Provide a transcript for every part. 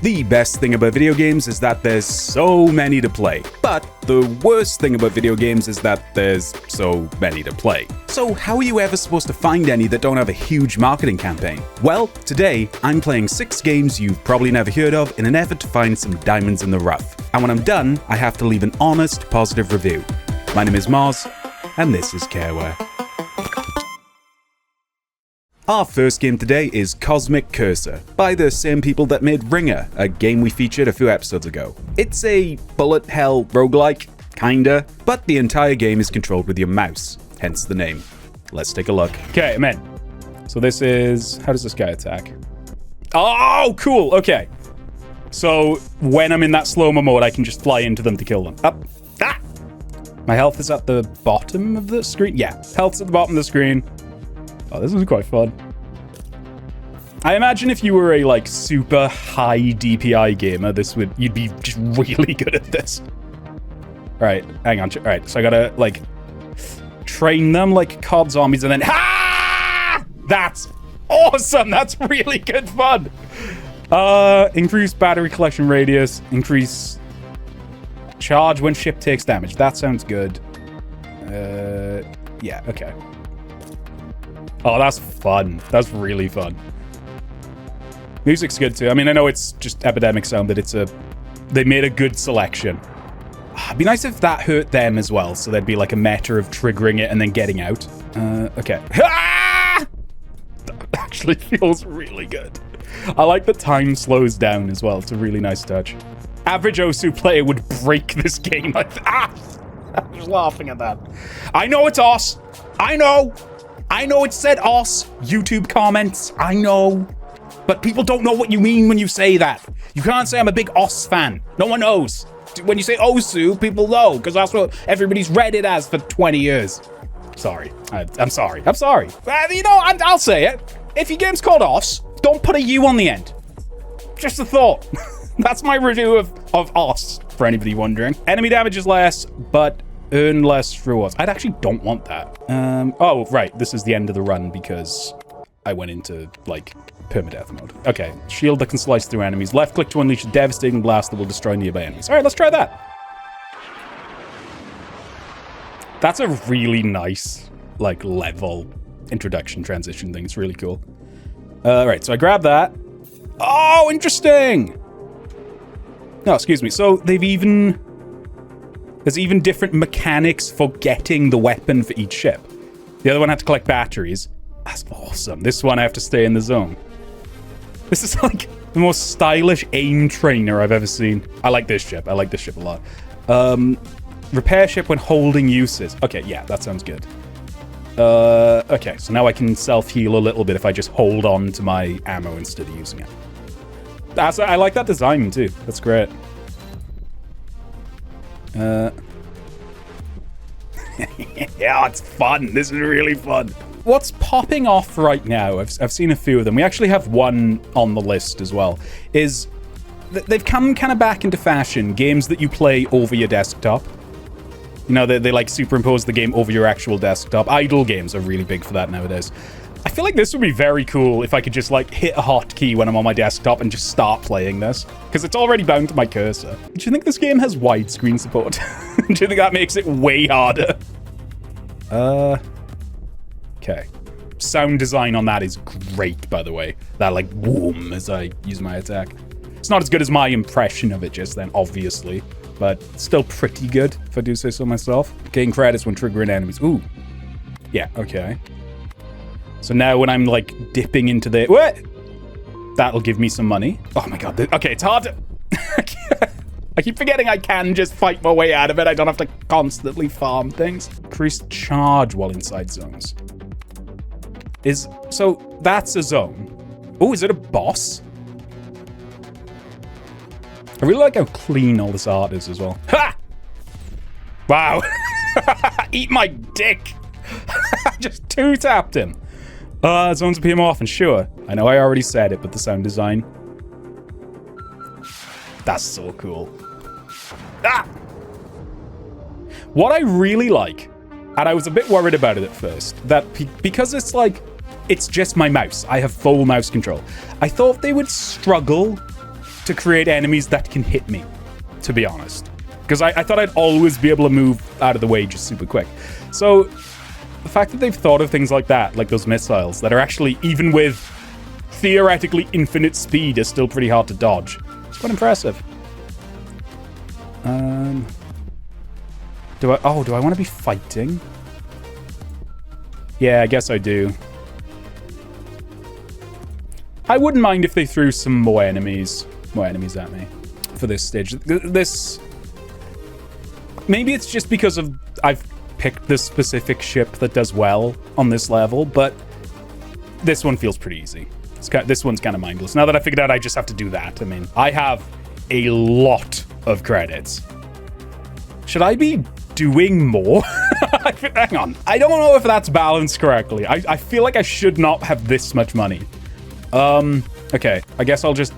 The best thing about video games is that there's so many to play, but the worst thing about video games is that there's so many to play. So how are you ever supposed to find any that don't have a huge marketing campaign? Well, today I'm playing 6 games you've probably never heard of in an effort to find some diamonds in the rough. And when I'm done, I have to leave an honest, positive review. My name is Mars, and this is Careware. Our first game today is Cosmic Cursor, by the same people that made Ringer, a game we featured a few episodes ago. It's a bullet hell roguelike, kinda, but the entire game is controlled with your mouse, hence the name. Let's take a look. Okay, I'm in. So this is... how does this guy attack? Oh, cool, okay. So when I'm in that slow-mo mode, I can just fly into them to kill them. Up. Ah! My health is at the bottom of the screen? Yeah, health's at the bottom of the screen. Oh, this is quite fun. I imagine if you were a, like, super high DPI gamer, you'd be just really good at this. Alright, hang on. Alright, so I gotta, like, train them like COD zombies and then... ha! That's awesome! That's really good fun! Increase battery collection radius, increase charge when ship takes damage. That sounds good. Yeah, okay. Oh, that's fun. That's really fun. Music's good too. I mean, I know it's just Epidemic sound, but they made a good selection. It'd be nice if that hurt them as well, so there'd be like a meta of triggering it and then getting out. Okay. Ah! That actually feels really good. I like that time slows down as well. It's a really nice touch. Average Osu player would break this game. I'm just laughing at that. I know it's OS. I know it said OS. YouTube comments. I know. But people don't know what you mean when you say that. You can't say I'm a big OS fan. No one knows. When you say Osu, people know, because that's what everybody's read it as for 20 years. Sorry. I'm sorry. I'm sorry. You know, I'll say it. If your game's called OS, don't put a U on the end. Just a thought. That's my review of OS, for anybody wondering. Enemy damage is less, but earn less rewards. I actually don't want that. Oh, right. This is the end of the run because I went into, like, permadeath mode. Okay. Shield that can slice through enemies. Left click to unleash a devastating blast that will destroy nearby enemies. All right, let's try that. That's a really nice, like, level introduction transition thing. It's really cool. Right, so I grab that. Oh, interesting! No, excuse me. So there's even different mechanics for getting the weapon for each ship. The other one had to collect batteries. That's awesome. This one I have to stay in the zone. This is like the most stylish aim trainer I've ever seen. I like this ship. I like this ship a lot. Repair ship when holding uses. Okay, yeah, that sounds good. Okay, so now I can self-heal a little bit if I just hold on to my ammo instead of using it. I like that design too. That's great. Yeah, it's fun. This is really fun. What's popping off right now, I've seen a few of them. We actually have one on the list as well, is they've come kind of back into fashion, games that you play over your desktop. You know, they like superimpose the game over your actual desktop. Idle games are really big for that nowadays. I feel like this would be very cool if I could just like hit a hotkey when I'm on my desktop and just start playing this. Because it's already bound to my cursor. Do you think this game has widescreen support? Do you think that makes it way harder? Okay. Sound design on that is great, by the way. That like boom as I use my attack. It's not as good as my impression of it just then, obviously. But still pretty good, if I do say so myself. Gain credits when triggering enemies. Ooh. Yeah, okay. So now when I'm, like, dipping into the... what? That'll give me some money. Oh, my God. Okay, it's hard to... I keep forgetting I can just fight my way out of it. I don't have to constantly farm things. Increased charge while inside zones. So, that's a zone. Oh, is it a boss? I really like how clean all this art is as well. Ha! Wow. Eat my dick. Just two-tapped him. Zones appear more often, sure. I know I already said it, but the sound design. That's so cool. Ah! What I really like, and I was a bit worried about it at first, that because it's like, it's just my mouse. I have full mouse control. I thought they would struggle to create enemies that can hit me, to be honest. Because I thought I'd always be able to move out of the way just super quick. So the fact that they've thought of things like that, like those missiles, that are actually, even with theoretically infinite speed, are still pretty hard to dodge. It's quite impressive. Do I want to be fighting? Yeah, I guess I do. I wouldn't mind if they threw some more enemies at me for this stage. Maybe it's just because of I've picked this specific ship that does well on this level, but this one feels pretty easy. This one's kind of mindless. Now that I figured out I just have to do that, I mean, I have a lot of credits. Should I be doing more? Hang on. I don't know if that's balanced correctly. I feel like I should not have this much money. Okay. I guess I'll just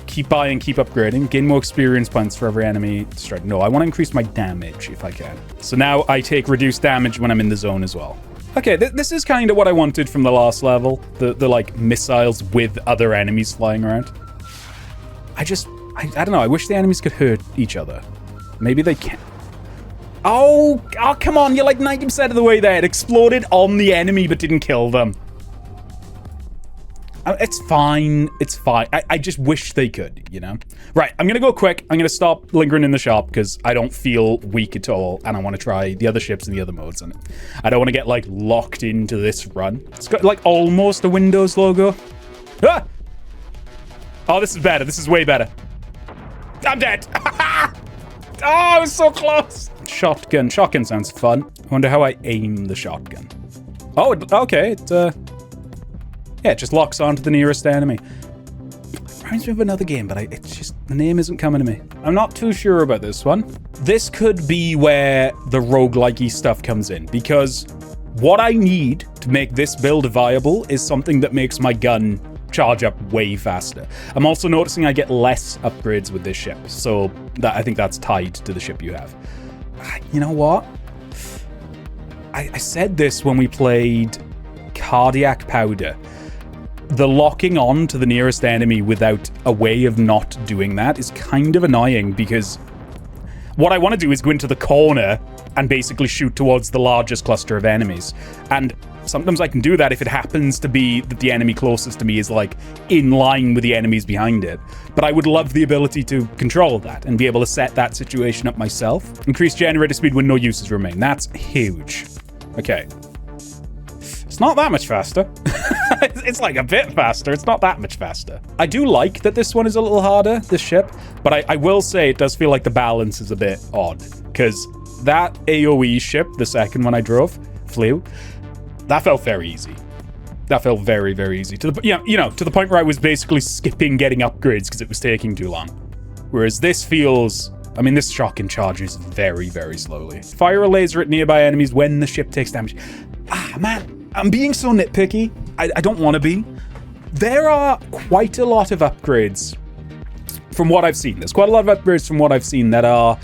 keep buying, keep upgrading, gain more experience points for every enemy strike. No, I want to increase my damage if I can. So now I take reduced damage when I'm in the zone as well. Okay, this is kind of what I wanted from the last level. The like, missiles with other enemies flying around. I don't know. I wish the enemies could hurt each other. Maybe they can. Oh, come on. You're like 90% of the way there. It exploded on the enemy but didn't kill them. It's fine. It's fine. I just wish they could, you know? Right, I'm gonna go quick. I'm gonna stop lingering in the shop because I don't feel weak at all, and I want to try the other ships and the other modes in it. I don't want to get, like, locked into this run. It's got, like, almost a Windows logo. Ah! Oh, this is better. This is way better. I'm dead. Oh, I was so close. Shotgun. Shotgun sounds fun. I wonder how I aim the shotgun. Oh, okay. Yeah, it just locks onto the nearest enemy. Reminds me of another game, but it's just, the name isn't coming to me. I'm not too sure about this one. This could be where the roguelike-y stuff comes in, because what I need to make this build viable is something that makes my gun charge up way faster. I'm also noticing I get less upgrades with this ship, so I think that's tied to the ship you have. You know what? I said this when we played Cardiac Powder. The locking on to the nearest enemy without a way of not doing that is kind of annoying, because what I want to do is go into the corner and basically shoot towards the largest cluster of enemies. And sometimes I can do that if it happens to be that the enemy closest to me is, like, in line with the enemies behind it. But I would love the ability to control that and be able to set that situation up myself. Increase generator speed when no uses remain. That's huge. Okay. It's not that much faster. It's like a bit faster. It's not that much faster. I do like that this one is a little harder, this ship, but I will say it does feel like the balance is a bit odd, because that AoE ship, the second one I flew, that felt very easy. That felt very, very easy. To the point where I was basically skipping getting upgrades because it was taking too long. Whereas this feels... I mean, this shotgun charges very, very slowly. Fire a laser at nearby enemies when the ship takes damage. Ah, man. I'm being so nitpicky. I don't want to be. There are quite a lot of upgrades from what I've seen. There's quite a lot of upgrades from what I've seen that are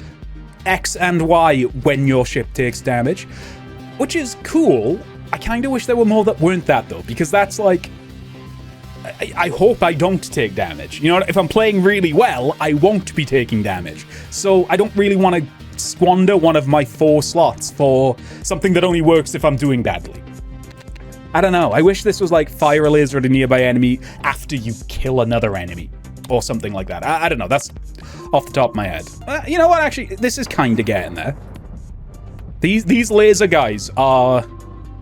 X and Y when your ship takes damage, which is cool. I kind of wish there were more that weren't that, though, because that's like... I hope I don't take damage. You know, if I'm playing really well, I won't be taking damage. So I don't really want to squander one of my 4 slots for something that only works if I'm doing badly. I don't know. I wish this was like fire a laser at a nearby enemy after you kill another enemy. Or something like that. I don't know. That's off the top of my head. You know what? Actually, this is kind of getting there. These laser guys are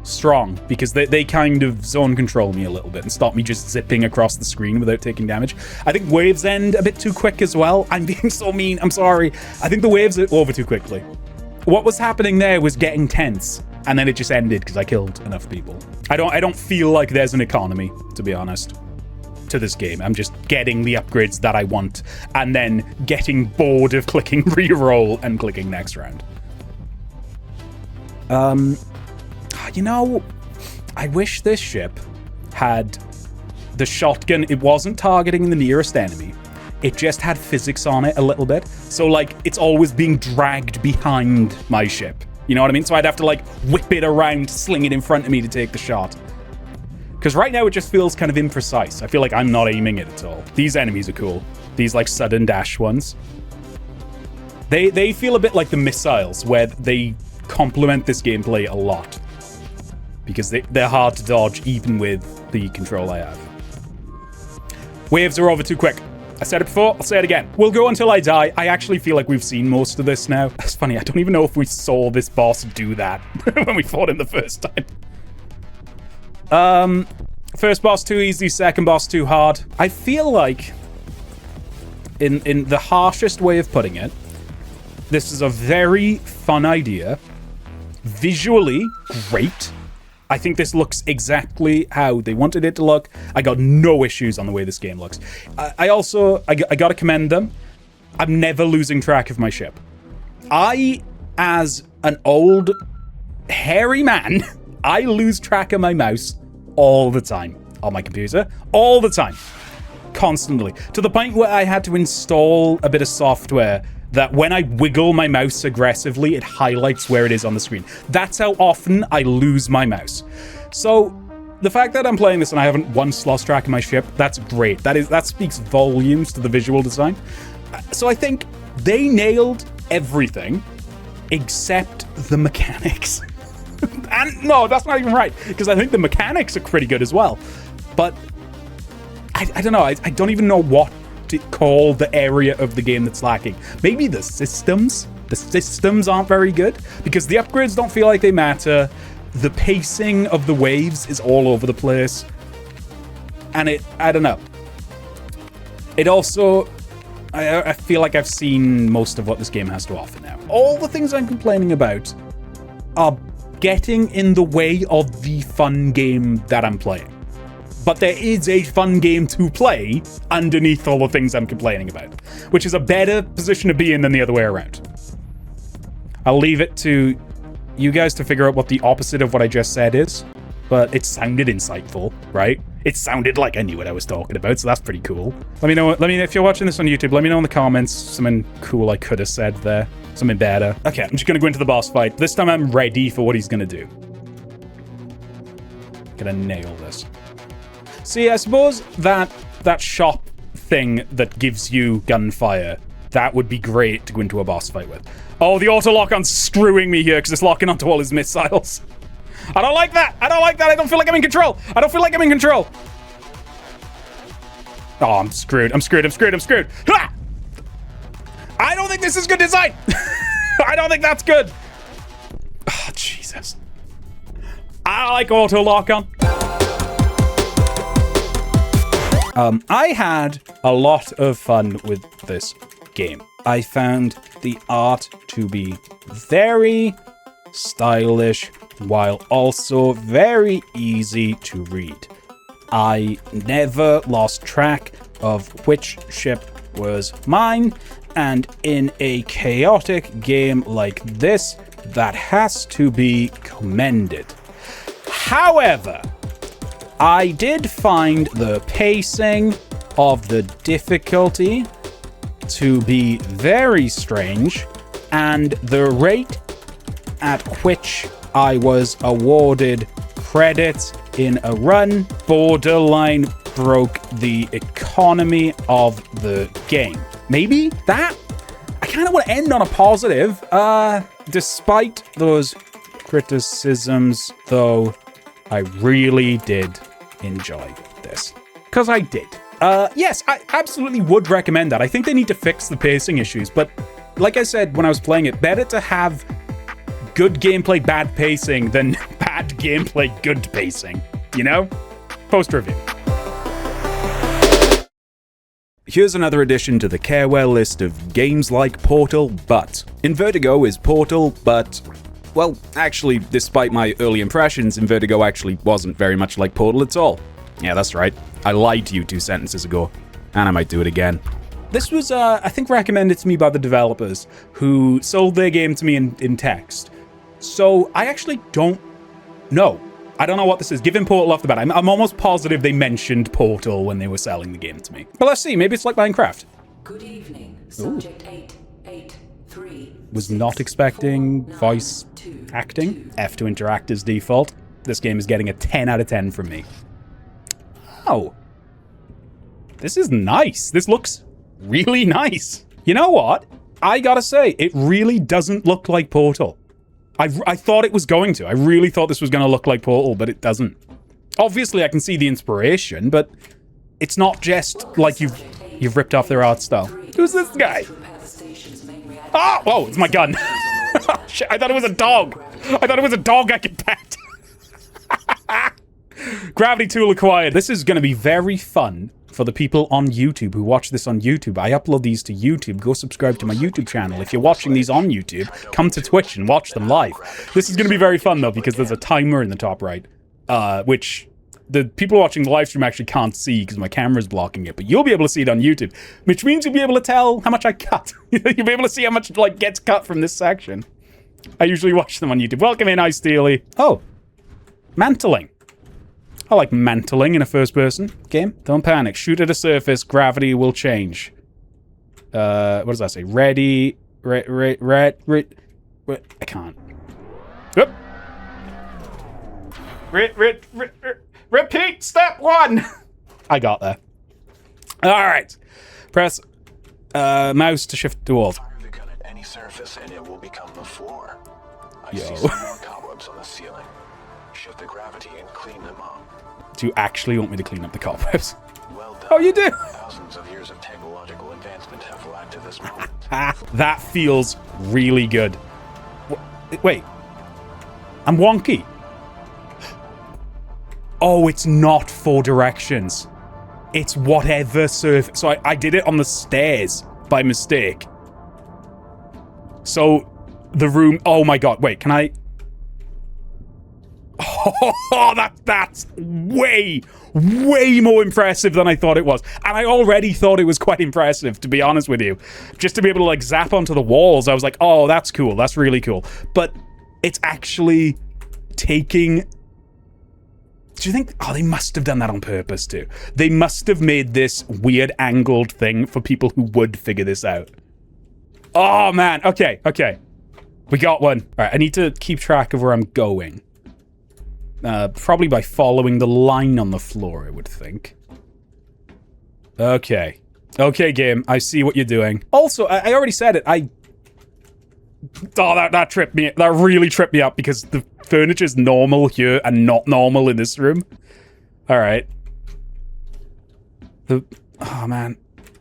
strong because they kind of zone control me a little bit and stop me just zipping across the screen without taking damage. I think waves end a bit too quick as well. I'm being so mean. I'm sorry. I think the waves are over too quickly. What was happening there was getting tense. And then it just ended because I killed enough people. I don't feel like there's an economy, to be honest, to this game. I'm just getting the upgrades that I want and then getting bored of clicking reroll and clicking next round. You know, I wish this ship had the shotgun. It wasn't targeting the nearest enemy. It just had physics on it a little bit. So, like, it's always being dragged behind my ship. You know what I mean? So I'd have to, like, whip it around, sling it in front of me to take the shot. Because right now it just feels kind of imprecise. I feel like I'm not aiming it at all. These enemies are cool. These, like, sudden dash ones. They feel a bit like the missiles, where they complement this gameplay a lot. Because they're hard to dodge, even with the control I have. Waves are over too quick. I said it before, I'll say it again. We'll go until I die. I actually feel like we've seen most of this now. It's funny, I don't even know if we saw this boss do that when we fought him the first time. First boss too easy, second boss too hard. I feel like, in the harshest way of putting it, this is a very fun idea. Visually, great. I think this looks exactly how they wanted it to look. I got no issues on the way this game looks. I gotta commend them. I'm never losing track of my ship. I, as an old, hairy man, I lose track of my mouse all the time on my computer. All the time. Constantly. To the point where I had to install a bit of software that when I wiggle my mouse aggressively, it highlights where it is on the screen. That's how often I lose my mouse. So the fact that I'm playing this and I haven't once lost track of my ship, that's great. That speaks volumes to the visual design. So I think they nailed everything except the mechanics. And no, that's not even right, because I think the mechanics are pretty good as well. But I don't know. I don't even know what to call the area of the game that's lacking. Maybe the systems. The systems aren't very good because the upgrades don't feel like they matter. The pacing of the waves is all over the place. And I don't know. It also, I feel like I've seen most of what this game has to offer now. All the things I'm complaining about are getting in the way of the fun game that I'm playing. But there is a fun game to play underneath all the things I'm complaining about, which is a better position to be in than the other way around. I'll leave it to you guys to figure out what the opposite of what I just said is, but it sounded insightful, right? It sounded like I knew what I was talking about, so that's pretty cool. Let me know if you're watching this on YouTube, let me know in the comments something cool I could have said there, something better. Okay, I'm just gonna go into the boss fight. This time I'm ready for what he's gonna do. Gonna nail this. See, I suppose that shop thing that gives you gunfire, that would be great to go into a boss fight with. Oh, the auto-lock-on's screwing me here because it's locking onto all his missiles. I don't like that. I don't like that. I don't feel like I'm in control. I don't feel like I'm in control. Oh, I'm screwed. I'm screwed. I'm screwed. I'm screwed. Ha! I don't think this is good design. I don't think that's good. Oh, Jesus. I like auto-lock-on. I had a lot of fun with this game. I found the art to be very stylish while also very easy to read. I never lost track of which ship was mine, and in a chaotic game like this, that has to be commended. However, I did find the pacing of the difficulty to be very strange, and the rate at which I was awarded credit in a run borderline broke the economy of the game. Maybe that? I kind of want to end on a positive. Despite those criticisms, though, I really did enjoy this. Because I did. Yes, I absolutely would recommend that. I think they need to fix the pacing issues, but like I said when I was playing it, better to have good gameplay, bad pacing than bad gameplay, good pacing. You know? Post-review. Here's another addition to the Careware list of games like Portal, but Invertigo is Portal, but well, actually, despite my early impressions, Invertigo actually wasn't very much like Portal at all. Yeah, that's right. I lied to you 2 sentences ago, and I might do it again. This was, I think, recommended to me by the developers, who sold their game to me in text. So, I actually don't know. I don't know what this is. Given Portal off the bat, I'm almost positive they mentioned Portal when they were selling the game to me. But let's see, maybe it's like Minecraft. Good evening, subject 883. Was not expecting voice acting. F to interact as default. This game is getting a 10 out of 10 from me. Oh. This is nice. This looks really nice. You know what? I gotta say, it really doesn't look like Portal. I thought it was going to. I really thought this was going to look like Portal, but it doesn't. Obviously, I can see the inspiration, but it's not just like you've ripped off their art style. Who's this guy? Oh, whoa, it's my gun. Shit, I thought it was a dog. I thought it was a dog I could pet. Gravity tool acquired. This is going to be very fun for the people on YouTube who watch this on YouTube. I upload these to YouTube. Go subscribe to my YouTube channel. If you're watching these on YouTube, come to Twitch and watch them live. This is going to be very fun, though, because there's a timer in the top right, which the people watching the live stream actually can't see because my camera's blocking it, but you'll be able to see it on YouTube, which means you'll be able to tell how much I cut. You'll be able to see how much, like, gets cut from this section. I usually watch them on YouTube. Welcome in, Ice Steely. Oh, mantling. I like mantling in a first-person game. Don't panic. Shoot at a surface. Gravity will change. What does that say? Ready. I can't. Oop. Repeat step 1. I got there. All right. Press mouse to shift the walls. Fire the gun at any surface and it will become the floor. I see some more cobwebs on the ceiling. Shift the gravity and clean them up. Do you actually want me to clean up the cobwebs? Well done. Oh, you do? Thousands of years of technological advancement have led to this moment. That feels really good. Wait. I'm wonky. Oh, it's not 4 directions. It's whatever surface. So I did it on the stairs by mistake. So the room... Oh my god, wait, can I... Oh, that's way more impressive than I thought it was. And I already thought it was quite impressive, to be honest with you. Just to be able to, like, zap onto the walls, I was like, oh, that's cool. That's really cool. But it's actually taking... Do you think... Oh, they must have done that on purpose, too. They must have made this weird angled thing for people who would figure this out. Oh, man. Okay. We got one. All right, I need to keep track of where I'm going. Probably by following the line on the floor, I would think. Okay. Okay, game. I see what you're doing. Also, I already said it. Oh, that tripped me. That really tripped me up because the furniture's normal here and not normal in this room. Alright. Oh, man.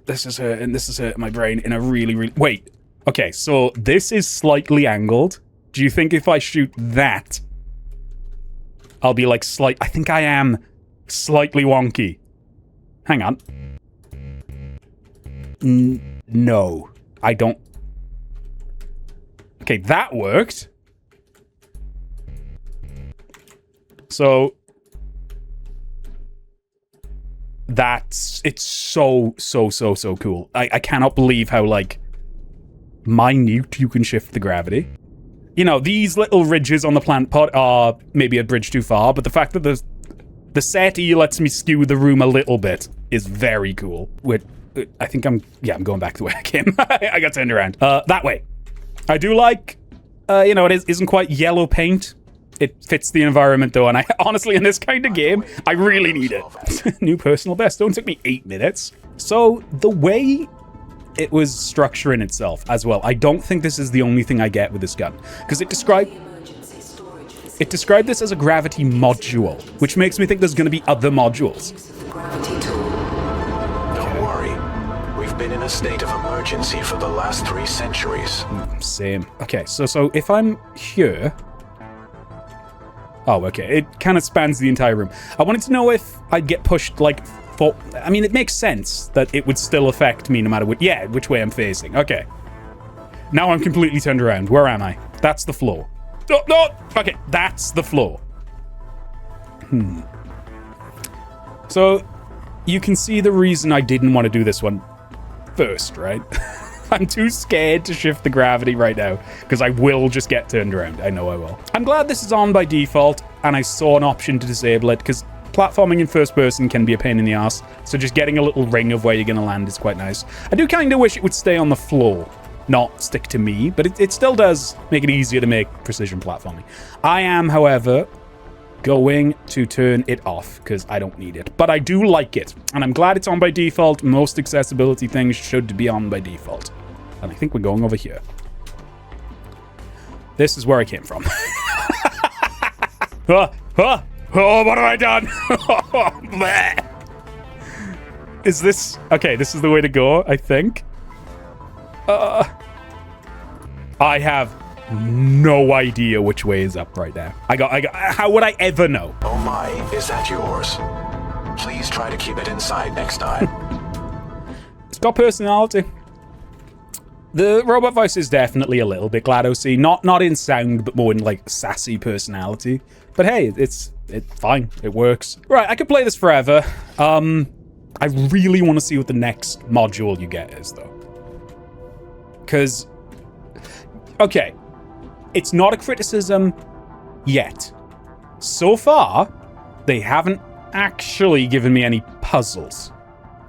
This is hurting. This is hurting my brain in a really... Wait. Okay, so this is slightly angled. Do you think if I shoot that... I'll be like I think I am slightly wonky. Hang on. No. I don't... Okay, that worked. So... It's so cool. I cannot believe how, like, minute you can shift the gravity. You know, these little ridges on the plant pot are maybe a bridge too far, but the fact that the settee lets me skew the room a little bit is very cool. I think I'm going back the way I came. I got turned around. That way. I do like, you know, it isn't quite yellow paint. It fits the environment, though, and I honestly, in this kind of game, I really need it. New personal best. Don't took me 8 minutes. So, the way it was structuring itself as well, I don't think this is the only thing I get with this gun. Because it described this as a gravity module, which makes me think there's going to be other modules. Don't worry. We've been in a state of emergency for the last 3 centuries. Same. Okay, so if I'm here... Oh, okay. It kind of spans the entire room. I wanted to know if I'd get pushed, like... I mean, it makes sense that it would still affect me no matter what... Yeah, which way I'm facing. Okay. Now I'm completely turned around. Where am I? That's the floor. No! Okay, that's the floor. So, you can see the reason I didn't want to do this one first, right? I'm too scared to shift the gravity right now, because I will just get turned around. I know I will. I'm glad this is on by default, and I saw an option to disable it, because platforming in first person can be a pain in the ass, so just getting a little ring of where you're going to land is quite nice. I do kind of wish it would stay on the floor, not stick to me, but it still does make it easier to make precision platforming. I am, however, going to turn it off because I don't need it. But I do like it, and I'm glad it's on by default. Most accessibility things should be on by default. And I think we're going over here. This is where I came from. Oh, what have I done? Is this... Okay, this is the way to go, I think. I have no idea which way is up right now. I got... How would I ever know? Oh my, is that yours? Please try to keep it inside next time. It's got personality. The robot voice is definitely a little bit GLaDOS-y. Not in sound, but more in, like, sassy personality. But hey, it's fine. It works. Right, I could play this forever. I really want to see what the next module you get is, though. Because... Okay. It's not a criticism yet. So far, they haven't actually given me any puzzles.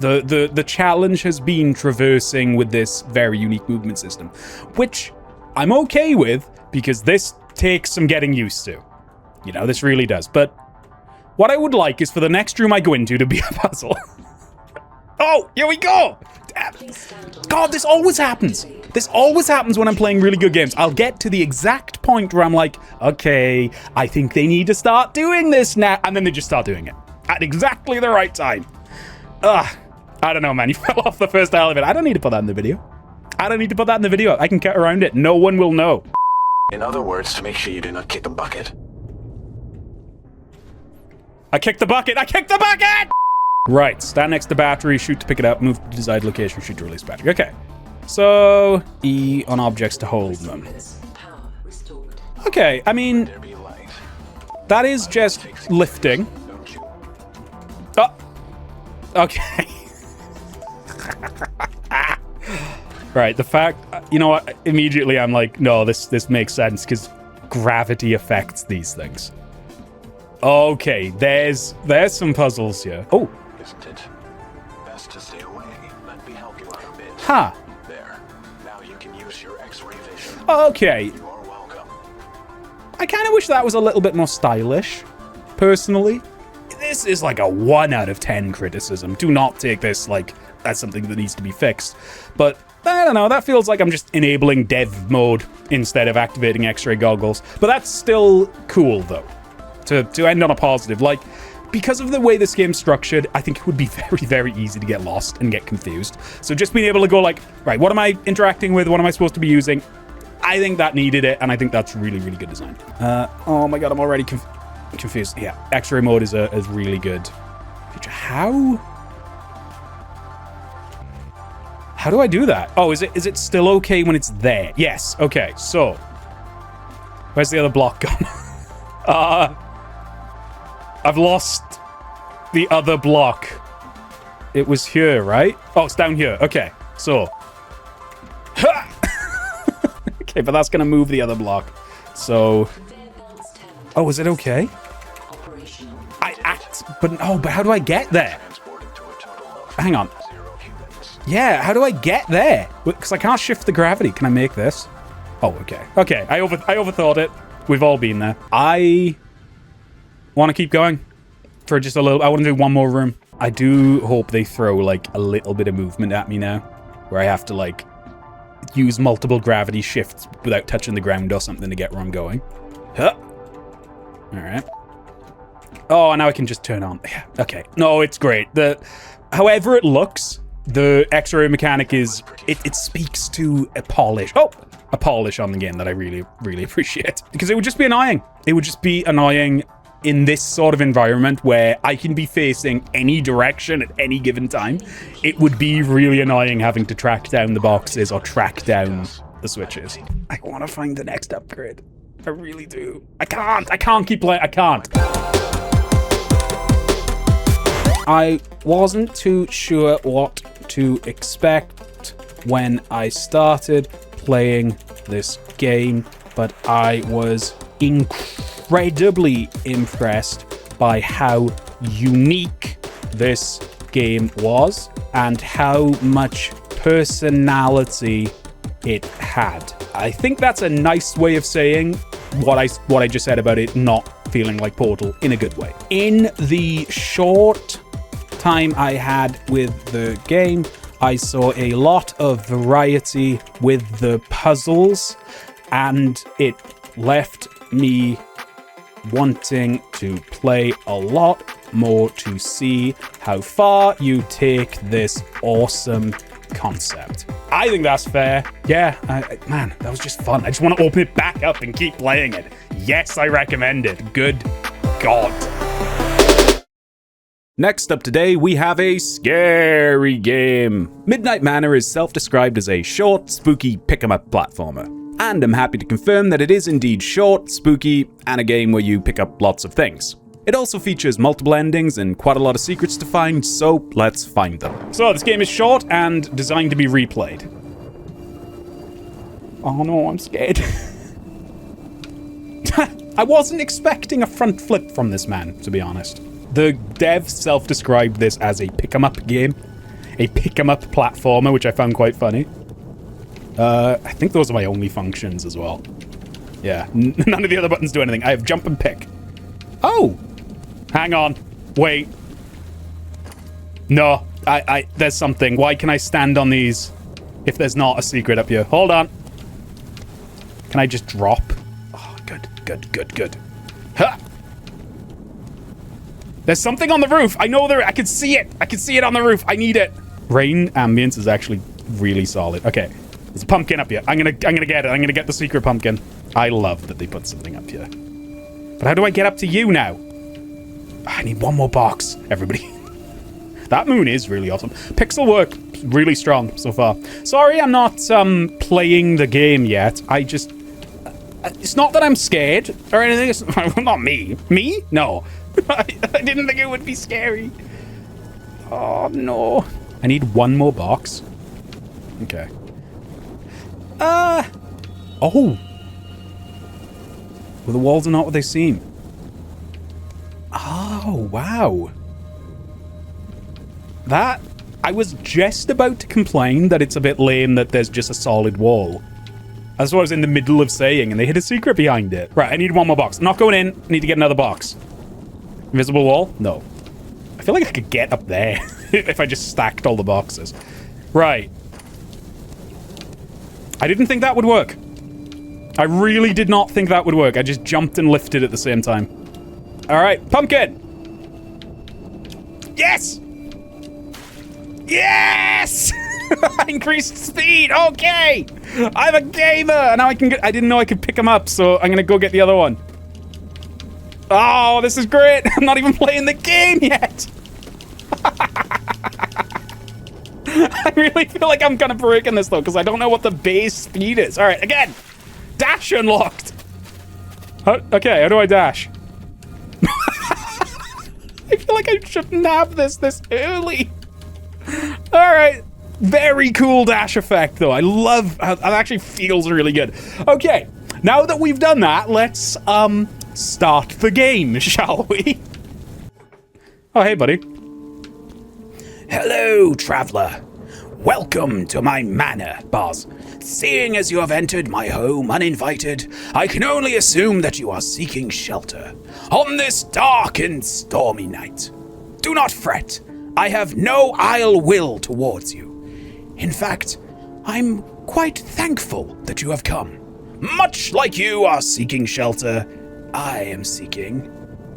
The challenge has been traversing with this very unique movement system, which I'm okay with because this takes some getting used to. You know, this really does. But what I would like is for the next room I go into to be a puzzle. Oh, here we go! God, this always happens. This always happens when I'm playing really good games. I'll get to the exact point where I'm like, okay, I think they need to start doing this now. And then they just start doing it at exactly the right time. Ugh. I don't know, man. You fell off the first elevator. I don't need to put that in the video. I don't need to put that in the video. I can cut around it. No one will know. In other words, to make sure you do not kick the bucket. I kicked the bucket. I kicked the bucket! Right. Stand next to battery. Shoot to pick it up. Move to desired location. Shoot to release battery. Okay. So, E on objects to hold them. Okay. I mean, that is just lifting. Oh. Okay. Right, the fact, you know what, immediately I'm like, no, this makes sense because gravity affects these things. Okay, there's some puzzles here. Oh. Isn't it? Best to stay away. Let me help you out a bit. Huh. There. Now you can use your X-ray vision. Okay. You are welcome. I kind of wish that was a little bit more stylish, personally. This is like a 1 out of 10 criticism. Do not take this like that's something that needs to be fixed. But I don't know, that feels like I'm just enabling dev mode instead of activating X-ray goggles. But that's still cool, though, to end on a positive. Like, because of the way this game's structured, I think it would be very, very easy to get lost and get confused. So just being able to go like, right, what am I interacting with? What am I supposed to be using? I think that needed it, and I think that's really, really good design. Oh my god, I'm already confused. Yeah, X-ray mode is really good. How do I do that? Oh, is it still okay when it's there? Yes. Okay. So, where's the other block gone? I've lost the other block. It was here, right? Oh, it's down here. Okay. So, okay, but that's gonna move the other block. So, oh, is it okay? But how do I get there? Hang on. Yeah, how do I get there? Because I can't shift the gravity. Can I make this? Oh, okay. Okay, I overthought it. We've all been there. I want to keep going for just a little... I want to do one more room. I do hope they throw, like, a little bit of movement at me now, where I have to, like, use multiple gravity shifts without touching the ground or something to get where I'm going. Huh. All right. Oh, now I can just turn on. Yeah, okay. No, it's great. However it looks... The X-ray mechanic is, it speaks to a polish. Oh, a polish on the game that I really, really appreciate. Because it would just be annoying. It would just be annoying in this sort of environment where I can be facing any direction at any given time. It would be really annoying having to track down the boxes or track down the switches. I want to find the next upgrade. I really do. I can't keep playing. I can't. I wasn't too sure what to expect when I started playing this game, but I was incredibly impressed by how unique this game was and how much personality it had. I think that's a nice way of saying what I just said about it not feeling like Portal in a good way. In the short time I had with the game, I saw a lot of variety with the puzzles, and it left me wanting to play a lot more to see how far you take this awesome concept. I think that's fair. Yeah, man, that was just fun. I just want to open it back up and keep playing it. Yes, I recommend it. Good God. Next up today, we have a scary game. Midnight Manor is self-described as a short, spooky pick-em-up platformer. And I'm happy to confirm that it is indeed short, spooky, and a game where you pick up lots of things. It also features multiple endings and quite a lot of secrets to find, so let's find them. So this game is short and designed to be replayed. Oh no, I'm scared. I wasn't expecting a front flip from this man, to be honest. The devs self-described this as a pick-em-up game. A pick-em-up platformer, which I found quite funny. I think those are my only functions as well. Yeah, none of the other buttons do anything. I have jump and pick. Oh! Hang on. Wait. No, there's something. Why can I stand on these if there's not a secret up here? Hold on. Can I just drop? Oh, good. Ha! There's something on the roof. I know I can see it. I can see it on the roof. I need it. Rain ambience is actually really solid. Okay. There's a pumpkin up here. I'm gonna get it. I'm gonna get the secret pumpkin. I love that they put something up here. But how do I get up to you now? I need one more box, everybody. That moon is really awesome. Pixel work, really strong so far. Sorry, I'm not playing the game yet. I just... It's not that I'm scared or anything. It's not me. Me? No. I didn't think it would be scary. Oh, no. I need one more box. Okay. Oh. Well, the walls are not what they seem. Oh, wow. That... I was just about to complain that it's a bit lame that there's just a solid wall. That's what I was in the middle of saying, and they hid a secret behind it. Right, I need one more box. I'm not going in. I need to get another box. Invisible wall? No. I feel like I could get up there if I just stacked all the boxes. Right. I didn't think that would work. I really did not think that would work. I just jumped and lifted at the same time. All right, pumpkin. Yes! Yes! Increased speed. Okay. I'm a gamer. Now I can get... I didn't know I could pick them up, so I'm going to go get the other one. Oh, this is great. I'm not even playing the game yet. I really feel like I'm kind of breaking this, though, because I don't know what the base speed is. All right, again. Dash unlocked. Okay, how do I dash? I feel like I shouldn't have this early. All right. Very cool dash effect, though. I love how it actually feels really good. Okay, now that we've done that, let's, start the game, shall we? Oh, hey, buddy. Hello, traveler. Welcome to my manor, boss. Seeing as you have entered my home uninvited, I can only assume that you are seeking shelter on this dark and stormy night. Do not fret. I have no ill will towards you. In fact, I'm quite thankful that you have come. Much like you are seeking shelter, I am seeking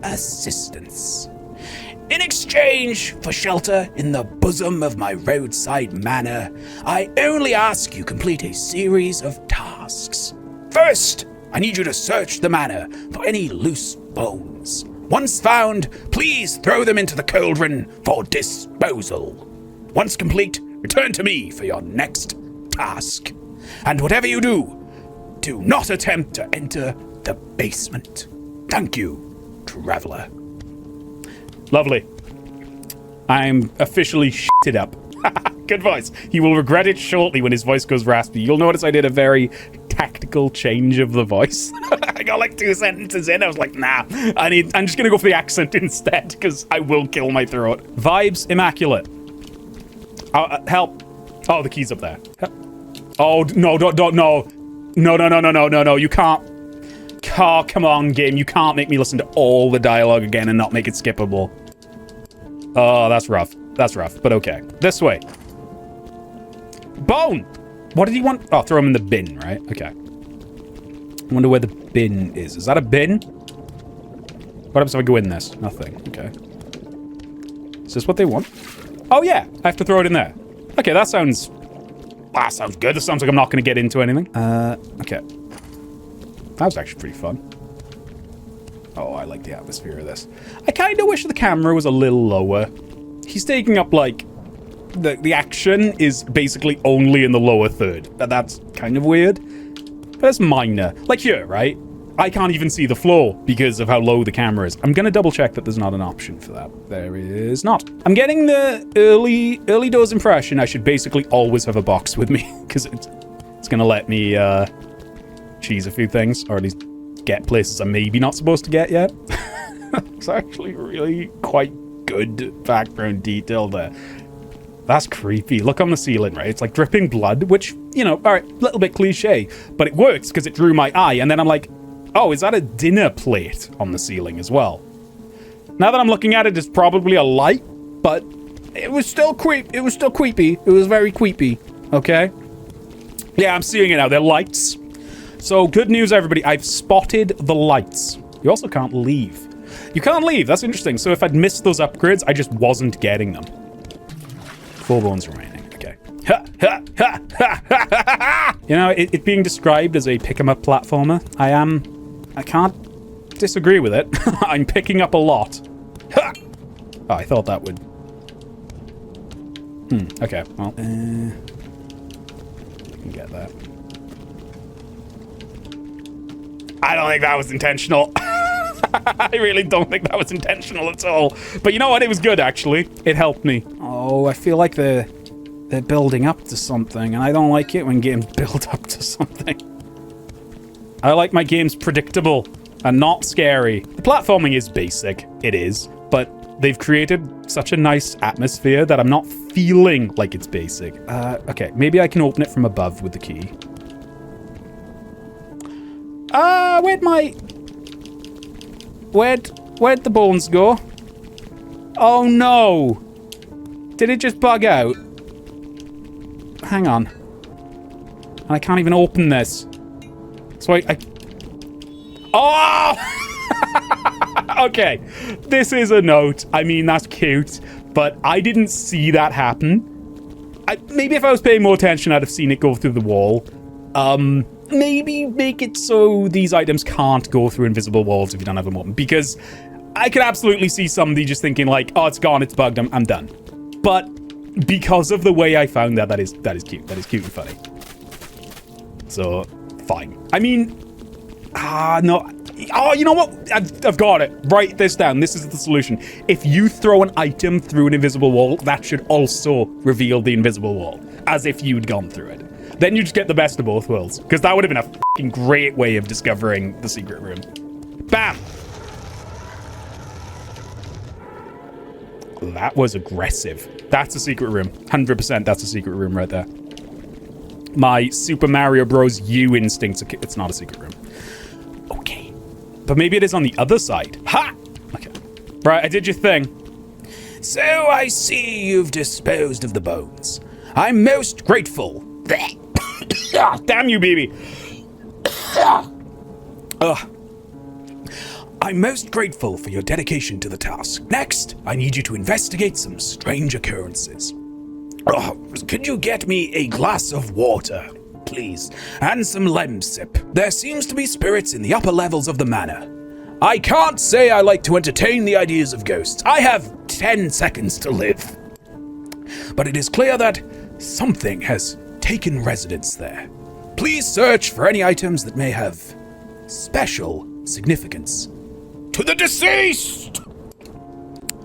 assistance. In exchange for shelter in the bosom of my roadside manor, I only ask you complete a series of tasks. First, I need you to search the manor for any loose bones. Once found, please throw them into the cauldron for disposal. Once complete, return to me for your next task. And whatever you do, do not attempt to enter the basement. Thank you, traveler. Lovely. I'm officially shitted up. Good voice. He will regret it shortly when his voice goes raspy. You'll notice I did a very tactical change of the voice. I got like 2 sentences in. I was like, nah, I'm just gonna go for the accent instead because I will kill my throat. Vibes immaculate. Help. Oh, the key's up there. Oh, no, no. No, you can't. Oh, come on, game. You can't make me listen to all the dialogue again and not make it skippable. Oh, that's rough. That's rough, but okay. This way. Bone! What did he want? Oh, throw him in the bin, right? Okay. I wonder where the bin is. Is that a bin? What happens if I go in this? Nothing. Okay. Is this what they want? Oh, yeah. I have to throw it in there. Okay, that sounds... Ah, sounds good. That sounds like I'm not going to get into anything. Okay. That was actually pretty fun. Oh, I like the atmosphere of this. I kind of wish the camera was a little lower. He's taking up, like... The action is basically only in the lower third. That's kind of weird. But it's minor. Like here, right? I can't even see the floor because of how low the camera is. I'm going to double check that there's not an option for that. There is not. I'm getting the early doors impression I should basically always have a box with me because it's going to let me cheese a few things, or at least get places I'm maybe not supposed to get yet. It's actually really quite good background detail there. That's creepy. Look on the ceiling, right? It's like dripping blood, which, you know, all right, a little bit cliche, but it works because it drew my eye. And then I'm like, oh, is that a dinner plate on the ceiling as well? Now that I'm looking at it, it's probably a light, but it was still It was still creepy. It was very creepy. Okay. Yeah, I'm seeing it now. They're lights. So good news, everybody. I've spotted the lights. You also can't leave. You can't leave. That's interesting. So if I'd missed those upgrades, I just wasn't getting them. 4 bones remaining. Okay. Ha, ha, ha, ha, ha, ha, ha. You know, it being described as a pick-em-up platformer, I can't disagree with it. I'm picking up a lot. Ha! Oh, I thought that would... Okay, well, I can get that. I don't think that was intentional. I really don't think that was intentional at all. But you know what? It was good, actually. It helped me. Oh, I feel like they're building up to something, and I don't like it when games build up to something. I like my games predictable and not scary. The platforming is basic. It is. But they've created such a nice atmosphere that I'm not feeling like it's basic. Okay, maybe I can open it from above with the key. Where'd the bones go? Oh no! Did it just bug out? Hang on. And I can't even open this. So I... Oh! Okay. This is a note. I mean, that's cute. But I didn't see that happen. Maybe if I was paying more attention, I'd have seen it go through the wall. Maybe make it so these items can't go through invisible walls if you don't have them open. Because I could absolutely see somebody just thinking like, oh, it's gone, it's bugged, I'm done. But because of the way I found that is cute. That is cute and funny. So, fine. I mean, no. Oh, you know what? I've got it. Write this down. This is the solution. If you throw an item through an invisible wall, that should also reveal the invisible wall, as if you'd gone through it. Then you just get the best of both worlds, because that would have been a fucking great way of discovering the secret room. Bam! That was aggressive. That's a secret room. 100% that's a secret room right there. My Super Mario Bros. U instincts, it's not a secret room. Okay. But maybe it is on the other side. Ha! Okay. Right, I did your thing. So I see you've disposed of the bones. I'm most grateful. Ah, damn you, baby. I'm most grateful for your dedication to the task. Next, I need you to investigate some strange occurrences. Could you get me a glass of water, please? And some lemsip. There seems to be spirits in the upper levels of the manor. I can't say I like to entertain the ideas of ghosts. I have 10 seconds to live. But it is clear that something has taken residence there. Please search for any items that may have special significance to the deceased.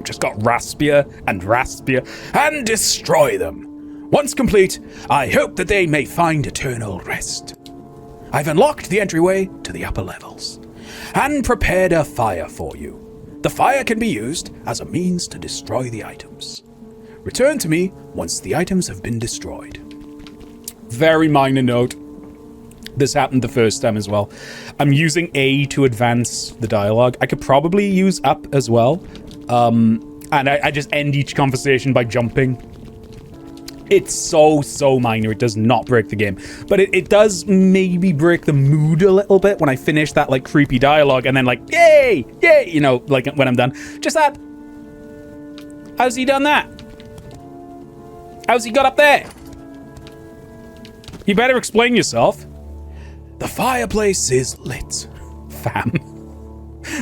Just got raspier and destroy them. Once complete, I hope that they may find eternal rest. I've unlocked the entryway to the upper levels and prepared a fire for you. The fire can be used as a means to destroy the items. Return to me once the items have been destroyed. Very minor note. This happened the first time as well. I'm using A to advance the dialogue. I could probably use up as well. And I just end each conversation by jumping. It's so minor. It does not break the game. But it does maybe break the mood a little bit when I finish that, like, creepy dialogue and then, like, yay, yay, you know, like, when I'm done. Just that. How's he done that? How's he got up there? You better explain yourself. The fireplace is lit, fam.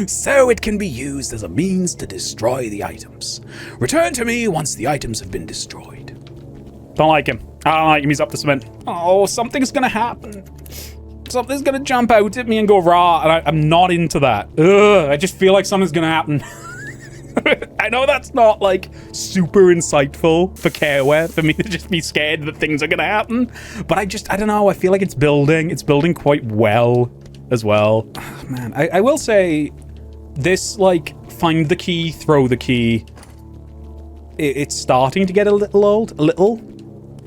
So it can be used as a means to destroy the items. Return to me once the items have been destroyed. Don't like him. I don't like him. He's up to something. Oh, something's gonna happen. Something's gonna jump out at me and go raw, and I'm not into that. Ugh, I just feel like something's gonna happen. I know that's not, like, super insightful for Careware, for me to just be scared that things are gonna happen. But I don't know, I feel like it's building. It's building quite well as well. Oh, man, I will say, this, like, find the key, throw the key, it's starting to get a little old. A little.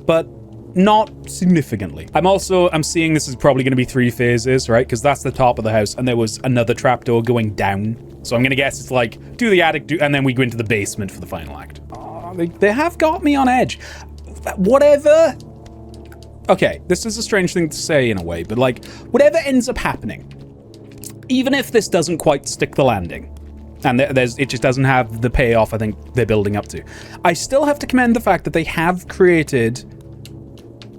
But not significantly. I'm seeing this is probably going to be 3 phases, right? Because that's the top of the house, and there was another trapdoor going down. So I'm going to guess it's like, do the attic, and then we go into the basement for the final act. Oh, they have got me on edge. Whatever. Okay, this is a strange thing to say in a way, but like, whatever ends up happening, even if this doesn't quite stick the landing, and it just doesn't have the payoff I think they're building up to, I still have to commend the fact that they have created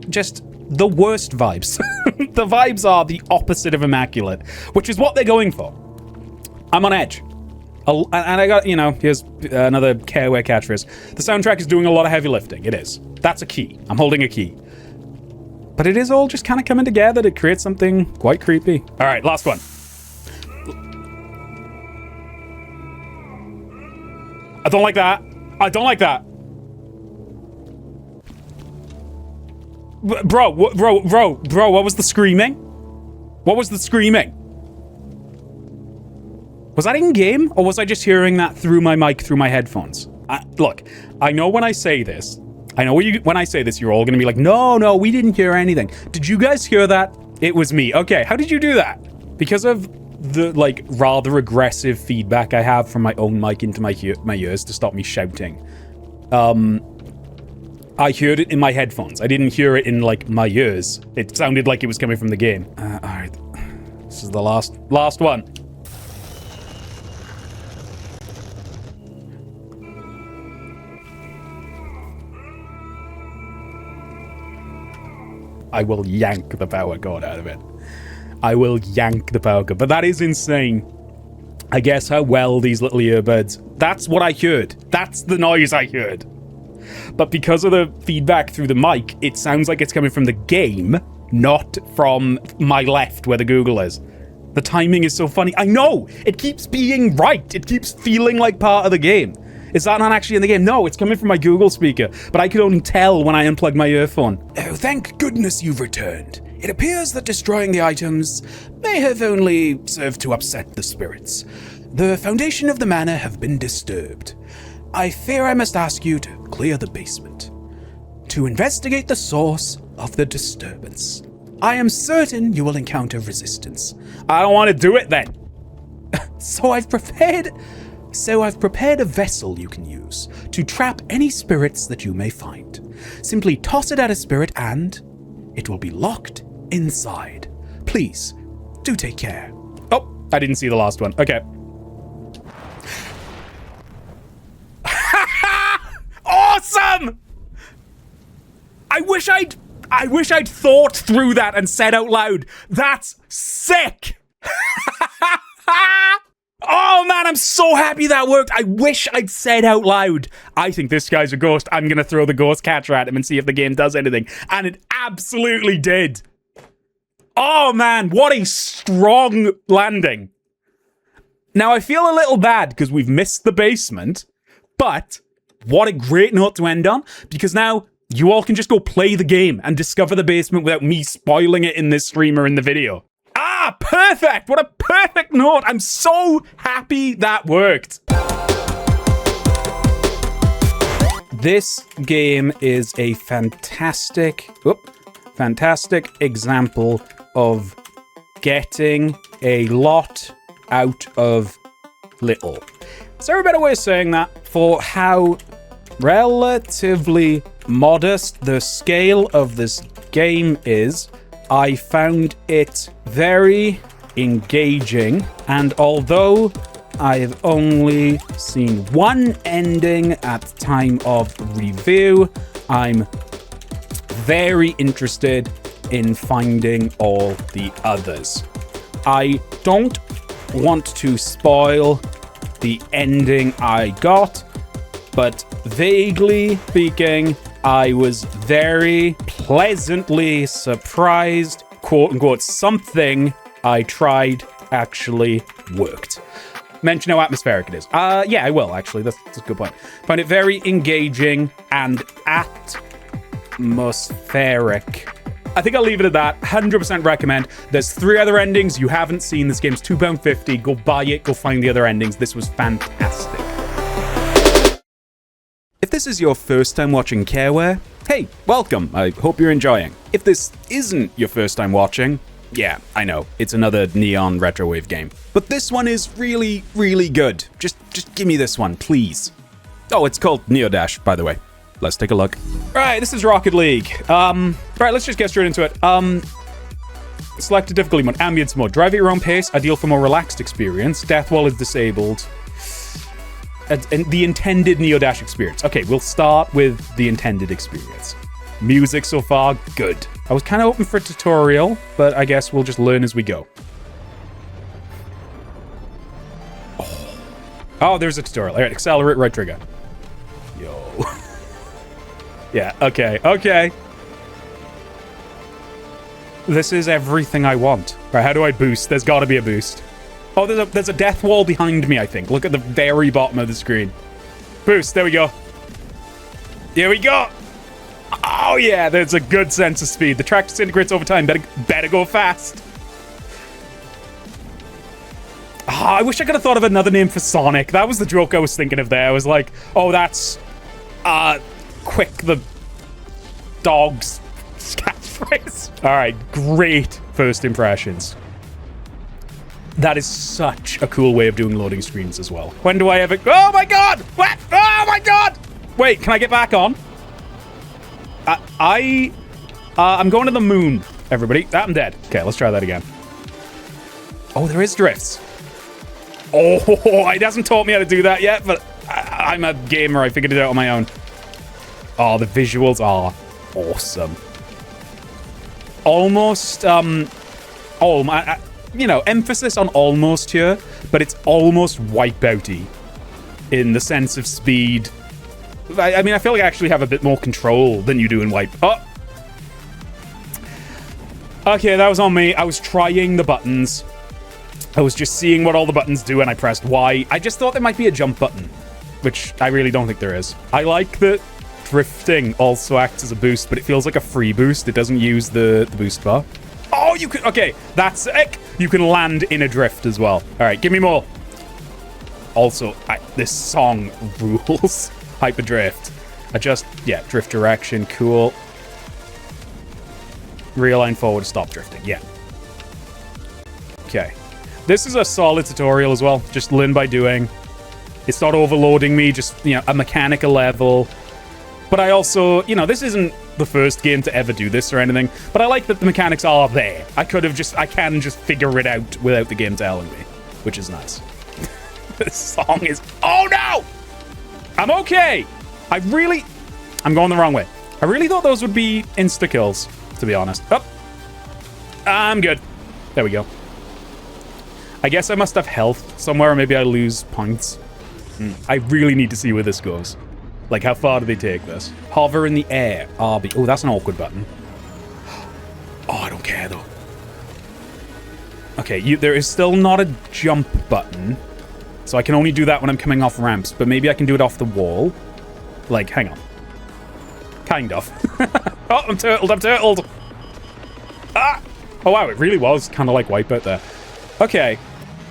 just the worst vibes. The vibes are the opposite of immaculate, which is what they're going for. I'm on edge. And I got, you know, here's another Careware catchphrase. The soundtrack is doing a lot of heavy lifting. It is. That's a key. I'm holding a key. But it is all just kind of coming together to create something quite creepy. All right, last one. I don't like that. I don't like that. Bro, what was the screaming? What was the screaming? Was that in-game, or was I just hearing that through my mic, through my headphones? Look, I know when I say this, when I say this, you're all gonna be like, no, we didn't hear anything. Did you guys hear that? It was me. Okay, how did you do that? Because of the, like, rather aggressive feedback I have from my own mic into my ears to stop me shouting. I heard it in my headphones. I didn't hear it in, like, my ears. It sounded like it was coming from the game. Alright. This is the last one. I will yank the power cord out of it. I will yank the power cord. But that is insane. I guess how well these little earbuds... That's what I heard. That's the noise I heard. But because of the feedback through the mic, it sounds like it's coming from the game, not from my left where the Google is. The timing is so funny. I know! It keeps being right. It keeps feeling like part of the game. Is that not actually in the game? No, it's coming from my Google speaker, but I could only tell when I unplugged my earphone. Oh, thank goodness you've returned. It appears that destroying the items may have only served to upset the spirits. The foundation of the manor have been disturbed. I fear I must ask you to clear the basement to investigate the source of the disturbance. I am certain you will encounter resistance. I don't want to do it then. So I've prepared a vessel you can use to trap any spirits that you may find. Simply toss it at a spirit and it will be locked inside. Please, do take care. Oh, I didn't see the last one. Okay. Awesome! I wish I'd thought through that and said out loud, that's sick! Oh man, I'm so happy that worked. I wish I'd said out loud, I think this guy's a ghost. I'm gonna throw the ghost catcher at him and see if the game does anything. And it absolutely did. Oh man, what a strong landing. Now I feel a little bad because we've missed the basement, but what a great note to end on, because now you all can just go play the game and discover the basement without me spoiling it in this stream or in the video. Ah, perfect! What a perfect note! I'm so happy that worked. This game is a fantastic example of getting a lot out of little. Is there a better way of saying that? For how relatively modest the scale of this game is, I found it very engaging, and although I've only seen one ending at the time of review, I'm very interested in finding all the others. I don't want to spoil the ending I got, but vaguely speaking, I was very pleasantly surprised, quote unquote, something I tried actually worked. Mention how atmospheric it is. Yeah, I will, actually. That's a good point. Find it very engaging and atmospheric. I think I'll leave it at that. 100% recommend. There's 3 other endings you haven't seen. This game's £2.50. Go buy it. Go find the other endings. This was fantastic. If this is your first time watching Careware, hey, welcome. I hope you're enjoying. If this isn't your first time watching, yeah, I know, it's another neon retrowave game. But this one is really, really good. Just give me this one, please. Oh, it's called Neodash, by the way. Let's take a look. Right, this is Rocket League. Right, let's just get straight into it. Select a difficulty mode, ambience mode. Drive at your own pace, ideal for more relaxed experience. Death wall is disabled. And the intended Neodash experience. Okay, we'll start with the intended experience. Music so far, good. I was kind of hoping for a tutorial, but I guess we'll just learn as we go. Oh, there's a tutorial. All right, accelerate, right trigger. Yo. Yeah, okay. This is everything I want. Right, how do I boost? There's got to be a boost. Oh, there's a death wall behind me, I think. Look at the very bottom of the screen. Boost, there we go. Here we go. Oh, yeah, there's a good sense of speed. The track disintegrates over time. Better go fast. Oh, I wish I could have thought of another name for Sonic. That was the joke I was thinking of there. I was like, oh, that's Quick the dog's catchphrase. All right, great first impressions. That is such a cool way of doing loading screens as well. When do I ever... Oh, my God! What? Oh, my God! Wait, can I get back on? I'm going to the moon, everybody. I'm dead. Okay, let's try that again. Oh, there is drifts. Oh, it hasn't taught me how to do that yet, but I'm a gamer. I figured it out on my own. Oh, the visuals are awesome. Almost, you know, emphasis on almost here, but it's almost Wipeout-y in the sense of speed. I mean, I feel like I actually have a bit more control than you do in Wipe. Oh! Okay, that was on me. I was trying the buttons. I was just seeing what all the buttons do, and I pressed Y. I just thought there might be a jump button, which I really don't think there is. I like that drifting also acts as a boost, but it feels like a free boost. It doesn't use the boost bar. Oh, you can... Okay, that's sick. You can land in a drift as well. All right, give me more. Also, this song rules. Hyperdrift. Adjust... Yeah, drift direction. Cool. Realign forward, stop drifting. Yeah. Okay. This is a solid tutorial as well. Just learn by doing. It's not overloading me, just, you know, a mechanical level. But I also, you know, this isn't the first game to ever do this or anything, but I like that the mechanics are there. I can just figure it out without the game telling me, which is nice. This song is... Oh, no! I'm okay! I'm going the wrong way. I really thought those would be insta-kills, to be honest. Oh! I'm good. There we go. I guess I must have health somewhere, or maybe I lose points. I really need to see where this goes. Like, how far do they take this? Hover in the air. RB. Oh, that's an awkward button. Oh, I don't care, though. Okay, there is still not a jump button. So I can only do that when I'm coming off ramps. But maybe I can do it off the wall. Like, hang on. Kind of. Oh, I'm turtled. Ah! Oh, wow, it really was kind of like Wipeout there. Okay.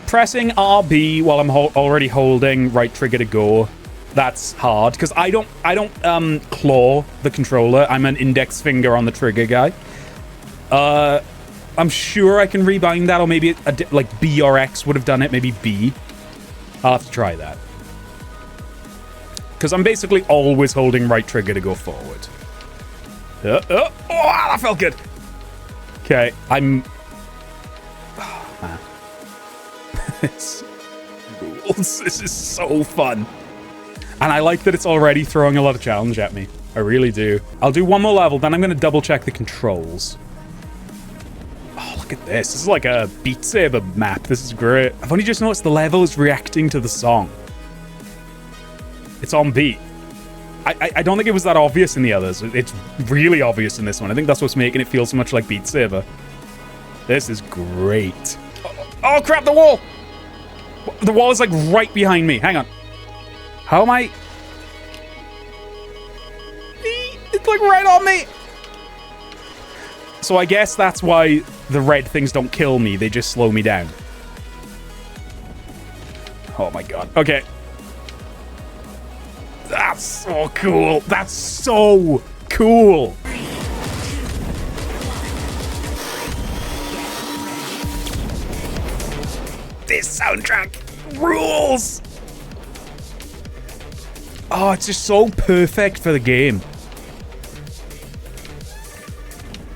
Pressing RB while I'm already holding right trigger to go. That's hard, because I don't claw the controller. I'm an index finger on the trigger guy. I'm sure I can rebind that, or maybe like B or X would have done it. Maybe B. I'll have to try that. Because I'm basically always holding right trigger to go forward. Oh, that felt good. Okay, I'm... Oh, man. This rules. This is so fun. And I like that it's already throwing a lot of challenge at me. I really do. I'll do one more level, then I'm going to double check the controls. Oh, look at this. This is like a Beat Saber map. This is great. I've only just noticed the level is reacting to the song. It's on beat. I don't think it was that obvious in the others. It's really obvious in this one. I think that's what's making it feel so much like Beat Saber. This is great. Oh, crap, the wall! The wall is like right behind me. Hang on. How am I... It's like right on me! So I guess that's why the red things don't kill me. They just slow me down. Oh my god. Okay. That's so cool. That's so cool. This soundtrack rules. Oh, it's just so perfect for the game.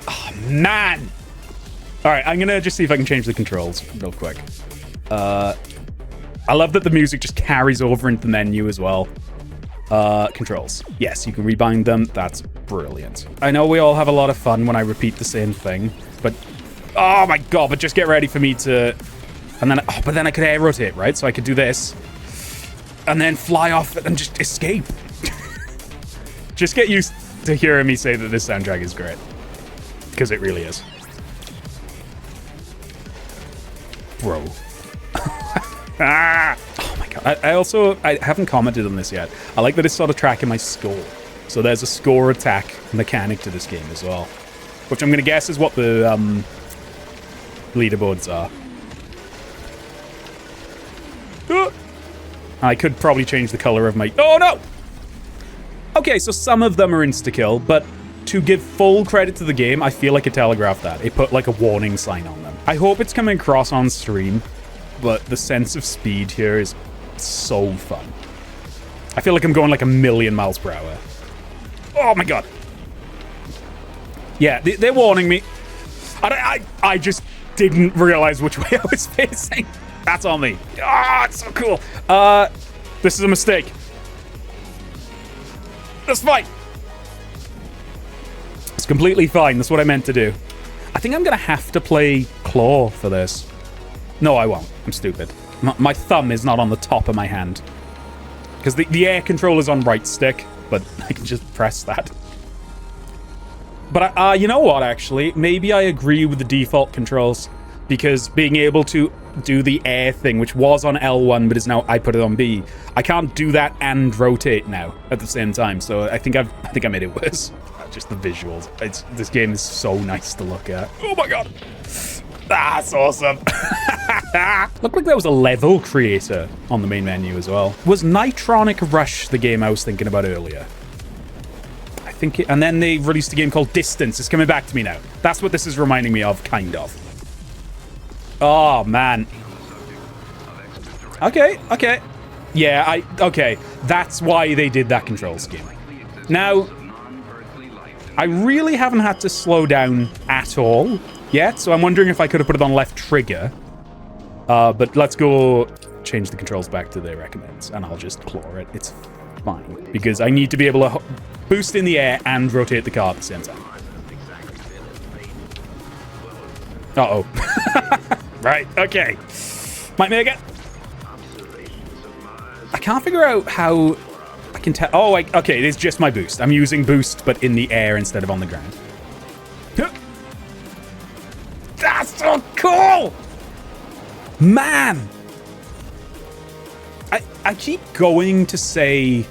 Oh, man. All right, I'm going to just see if I can change the controls real quick. I love that the music just carries over into the menu as well. Controls. Yes, you can rebind them. That's brilliant. I know we all have a lot of fun when I repeat the same thing, but oh my god, but just get ready for me to... And then, oh, but then I could air rotate, right? So I could do this and then fly off and just escape. Just get used to hearing me say that this soundtrack is great, because it really is. Bro. Ah! Oh my god. I haven't commented on this yet. I like that it's sort of tracking my score. So there's a score attack mechanic to this game as well, which I'm going to guess is what the leaderboards are. I could probably change the color of my... Oh, no! Okay, so some of them are insta-kill, but to give full credit to the game, I feel like it telegraphed that. It put, like, a warning sign on them. I hope it's coming across on stream, but the sense of speed here is so fun. I feel like I'm going, like, 1,000,000 miles per hour. Oh, my God. Yeah, they're warning me. I just didn't realize which way I was facing. That's on me. Ah, it's so cool. This is a mistake. That's fine. It's completely fine. That's what I meant to do. I think I'm going to have to play claw for this. No, I won't. I'm stupid. My thumb is not on the top of my hand. Because the air control is on right stick, but I can just press that. But you know what, actually? Maybe I agree with the default controls. Because being able to do the air thing, which was on L1, but is now I put it on B. I can't do that and rotate now at the same time. So I think I made it worse. Just the visuals. This game is so nice to look at. Oh my god. That's awesome. Looked like there was a level creator on the main menu as well. Was Nitronic Rush the game I was thinking about earlier? I think it, and then they released a game called Distance. It's coming back to me now. That's what this is reminding me of, kind of. Oh, man. Okay. Yeah, okay. That's why they did that control scheme. Now, I really haven't had to slow down at all yet, so I'm wondering if I could have put it on left trigger. But let's go change the controls back to their recommends, and I'll just claw it. It's fine, because I need to be able to boost in the air and rotate the car at the same time. Uh-oh. Right, okay. Might make it. I can't figure out how I can tell. Oh, okay, it's just my boost. I'm using boost, but in the air instead of on the ground. That's so cool! Man! I keep going to say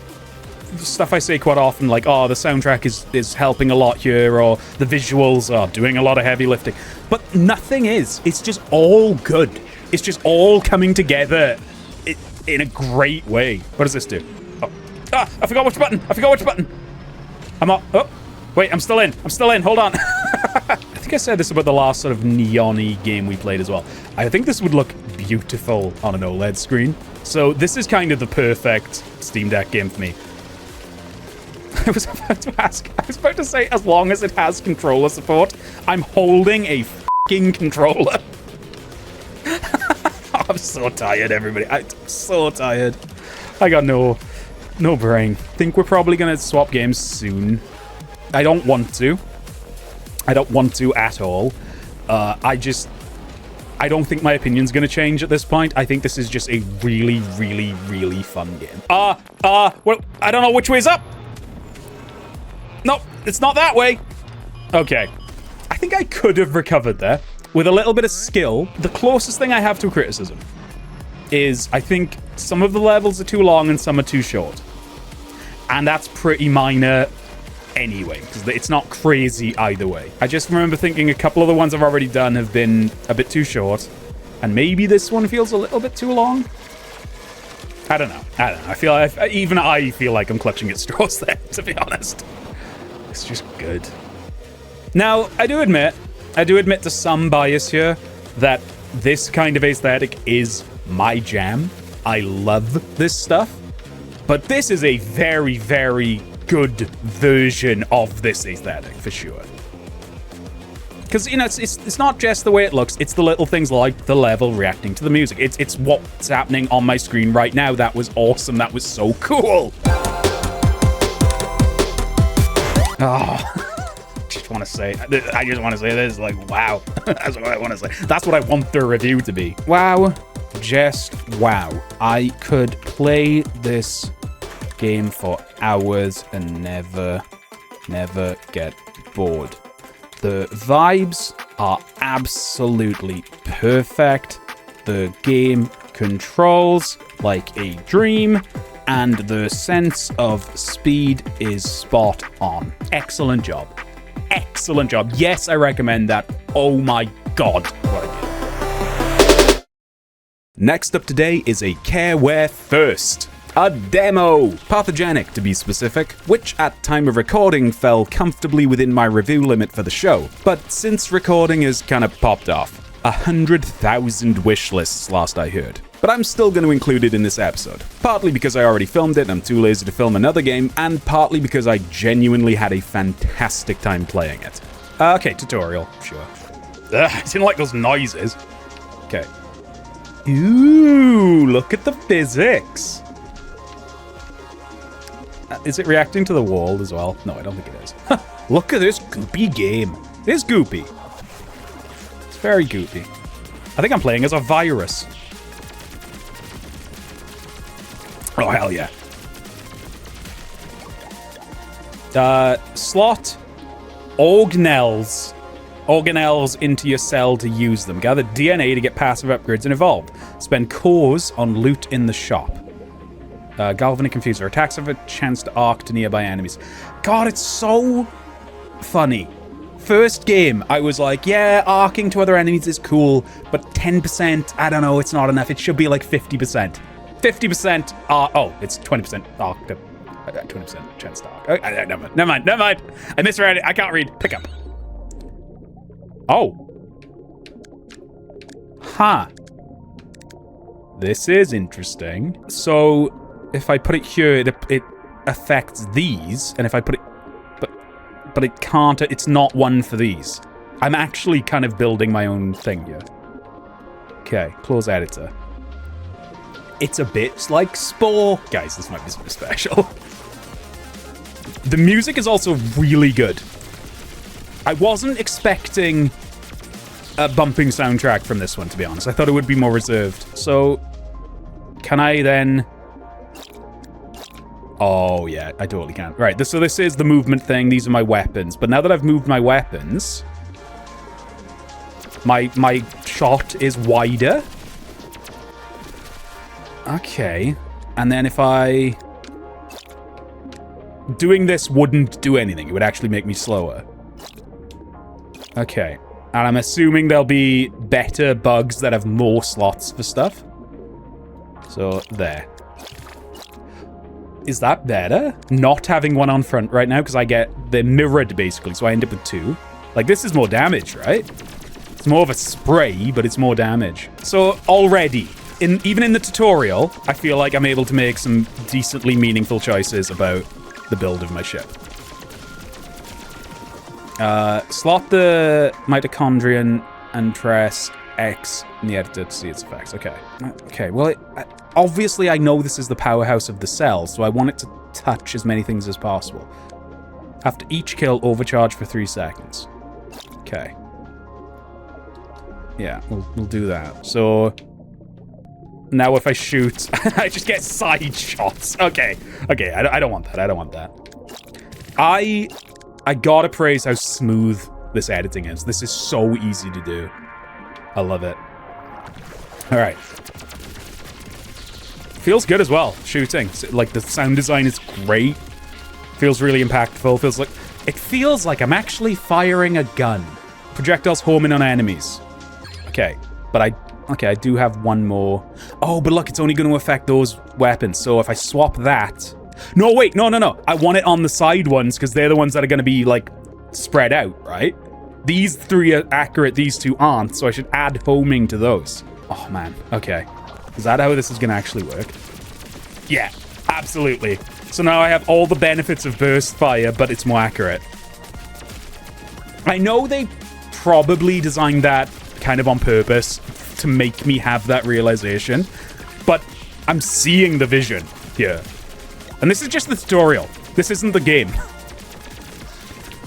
stuff I say quite often, like, oh, the soundtrack is helping a lot here, or the visuals are doing a lot of heavy lifting. But nothing is. It's just all good. It's just all coming together in a great way. What does this do? Oh. Ah, I forgot which button. I'm up. Oh, wait, I'm still in. Hold on. I think think I said this about the last sort of neon-y game we played as well. I think this would look beautiful on an OLED screen. So this is kind of the perfect Steam Deck game for me. I was about to say, as long as it has controller support, I'm holding a f***ing controller. I'm so tired, everybody. I'm so tired. I got no brain. Think we're probably going to swap games soon. I don't want to. I don't want to at all. I don't think my opinion's going to change at this point. I think this is just a really, really, really fun game. Well, I don't know which way's up. No, it's not that way. Okay. I think I could have recovered there with a little bit of skill. The closest thing I have to a criticism is I think some of the levels are too long and some are too short. And that's pretty minor anyway, because it's not crazy either way. I just remember thinking a couple of the ones I've already done have been a bit too short. And maybe this one feels a little bit too long. I don't know. I feel like I'm clutching at straws there, to be honest. It's just good. Now, I do admit to some bias here that this kind of aesthetic is my jam. I love this stuff. But this is a very, very good version of this aesthetic, for sure. Because, you know, it's not just the way it looks, it's the little things like the level reacting to the music. It's what's happening on my screen right now. That was awesome. That was so cool. Oh, I just want to say this, like, wow. That's what I want to say. That's what I want the review to be. Wow. Just wow. I could play this game for hours and never get bored. The vibes are absolutely perfect. The game controls like a dream. And the sense of speed is spot on. Excellent job. Excellent job. Yes, I recommend that. Oh my god. What a game. Next up today is a Careware first. A demo, Pathogenic to be specific, which at time of recording fell comfortably within my review limit for the show. But since recording has kind of popped off, 100,000 wish lists last I heard. But I'm still going to include it in this episode. Partly because I already filmed it and I'm too lazy to film another game, and partly because I genuinely had a fantastic time playing it. Okay, tutorial, sure. I didn't like those noises. Okay. Ooh, look at the physics. Is it reacting to the wall as well? No, I don't think it is. Look at this goopy game. It is goopy. It's very goopy. I think I'm playing as a virus. Oh, hell yeah. Slot organelles into your cell to use them. Gather DNA to get passive upgrades and evolve. Spend cores on loot in the shop. Galvanic Confuser. Attacks have a chance to arc to nearby enemies. God, it's so funny. First game, I was like, yeah, arcing to other enemies is cool, but 10%, I don't know, it's not enough. It should be like 50%. 50% arc. Oh, it's 20% arc. 20% chance to arc. Never mind. I misread it. I can't read. Pick up. Oh. Huh. This is interesting. So, if I put it here, it affects these, and if I put it... But it can't... It's not one for these. I'm actually kind of building my own thing here. Okay, close editor. It's a bit like Spore. Guys, this might be something special. The music is also really good. I wasn't expecting a bumping soundtrack from this one, to be honest. I thought it would be more reserved. So, can I then... Oh, yeah, I totally can. Right, so this is the movement thing. These are my weapons. But now that I've moved my weapons, my shot is wider. Okay. And then if I... Doing this wouldn't do anything. It would actually make me slower. Okay. And I'm assuming there'll be better bugs that have more slots for stuff. So, there. Is that better? Not having one on front right now, because I get... They're mirrored, basically, so I end up with two. Like, this is more damage, right? It's more of a spray, but it's more damage. So already, even in the tutorial, I feel like I'm able to make some decently meaningful choices about the build of my ship. Slot the mitochondrion and press X in the editor to see its effects. Okay. Okay, well, obviously I know this is the powerhouse of the cell, so I want it to touch as many things as possible. After each kill, overcharge for 3 seconds. Okay. Yeah, we'll do that. So now if I shoot, I just get side shots. Okay. Okay, I don't want that. I don't want that. I gotta praise how smooth this editing is. This is so easy to do. I love it. All right. Feels good as well, shooting. Like, the sound design is great. Feels really impactful. It feels like I'm actually firing a gun. Projectiles home in on enemies. Okay, but I do have one more. Oh, but look, it's only going to affect those weapons. So if I swap that... No, wait, no. I want it on the side ones because they're the ones that are going to be, like, spread out, right? These 3 are accurate, these 2 aren't, so I should add homing to those. Oh, man. Okay. Is that how this is going to actually work? Yeah, absolutely. So now I have all the benefits of burst fire, but it's more accurate. I know they probably designed that kind of on purpose to make me have that realization, but I'm seeing the vision here. And this is just the tutorial. This isn't the game.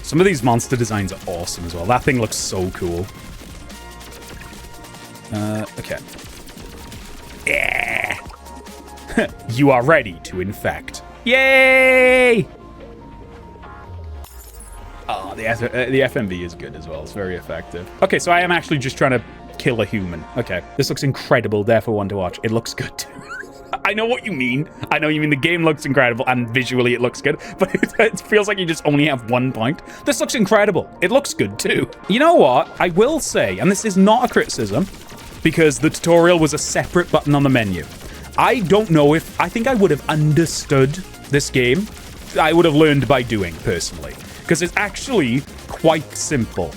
Some of these monster designs are awesome as well. That thing looks so cool. Okay. Yeah. You are ready to infect. Yay! Oh, the FMV is good as well. It's very effective. Okay, so I am actually just trying to kill a human. Okay. This looks incredible, therefore one to watch. It looks good too. I know what you mean. I know you mean the game looks incredible and visually it looks good, but it feels like you just only have 1 point. This looks incredible. It looks good too. You know what? I will say, and this is not a criticism, because the tutorial was a separate button on the menu. I don't know if... I think I would have understood this game. I would have learned by doing, personally. Because it's actually quite simple.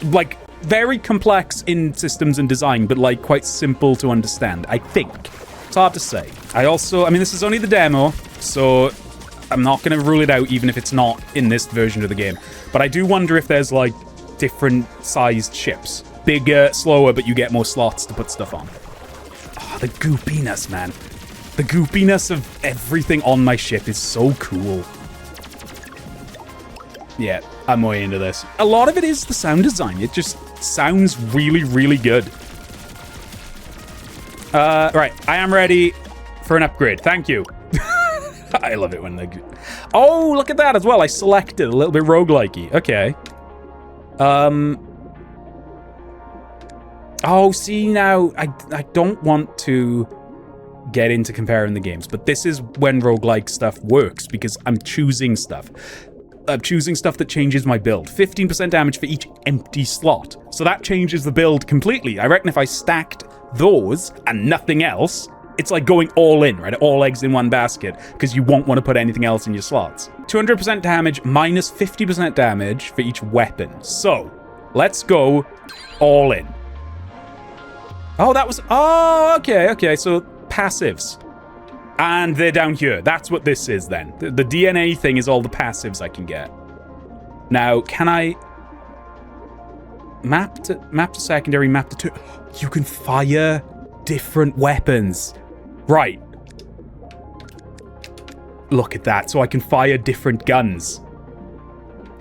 Like, very complex in systems and design, but, like, quite simple to understand, I think. It's hard to say. I mean, this is only the demo, so I'm not going to rule it out even if it's not in this version of the game. But I do wonder if there's, like, different sized ships. Bigger, slower, but you get more slots to put stuff on. Oh, the goopiness, man. The goopiness of everything on my ship is so cool. Yeah, I'm way into this. A lot of it is the sound design. It just sounds really, really good. Right, I am ready for an upgrade. Thank you. I love it when they... Oh, look at that as well. I selected a little bit roguelike-y. Okay. Oh, see, now, I don't want to get into comparing the games, but this is when roguelike stuff works, because I'm choosing stuff. I'm choosing stuff that changes my build. 15% damage for each empty slot. So that changes the build completely. I reckon if I stacked those and nothing else, it's like going all in, right? All eggs in one basket, because you won't want to put anything else in your slots. 200% damage minus 50% damage for each weapon. So, let's go all in. Oh, that was... Oh, okay. So, passives. And they're down here. That's what this is, then. The DNA thing is all the passives I can get. Now, can I... Map to secondary, map to... You can fire different weapons. Right. Look at that. So I can fire different guns.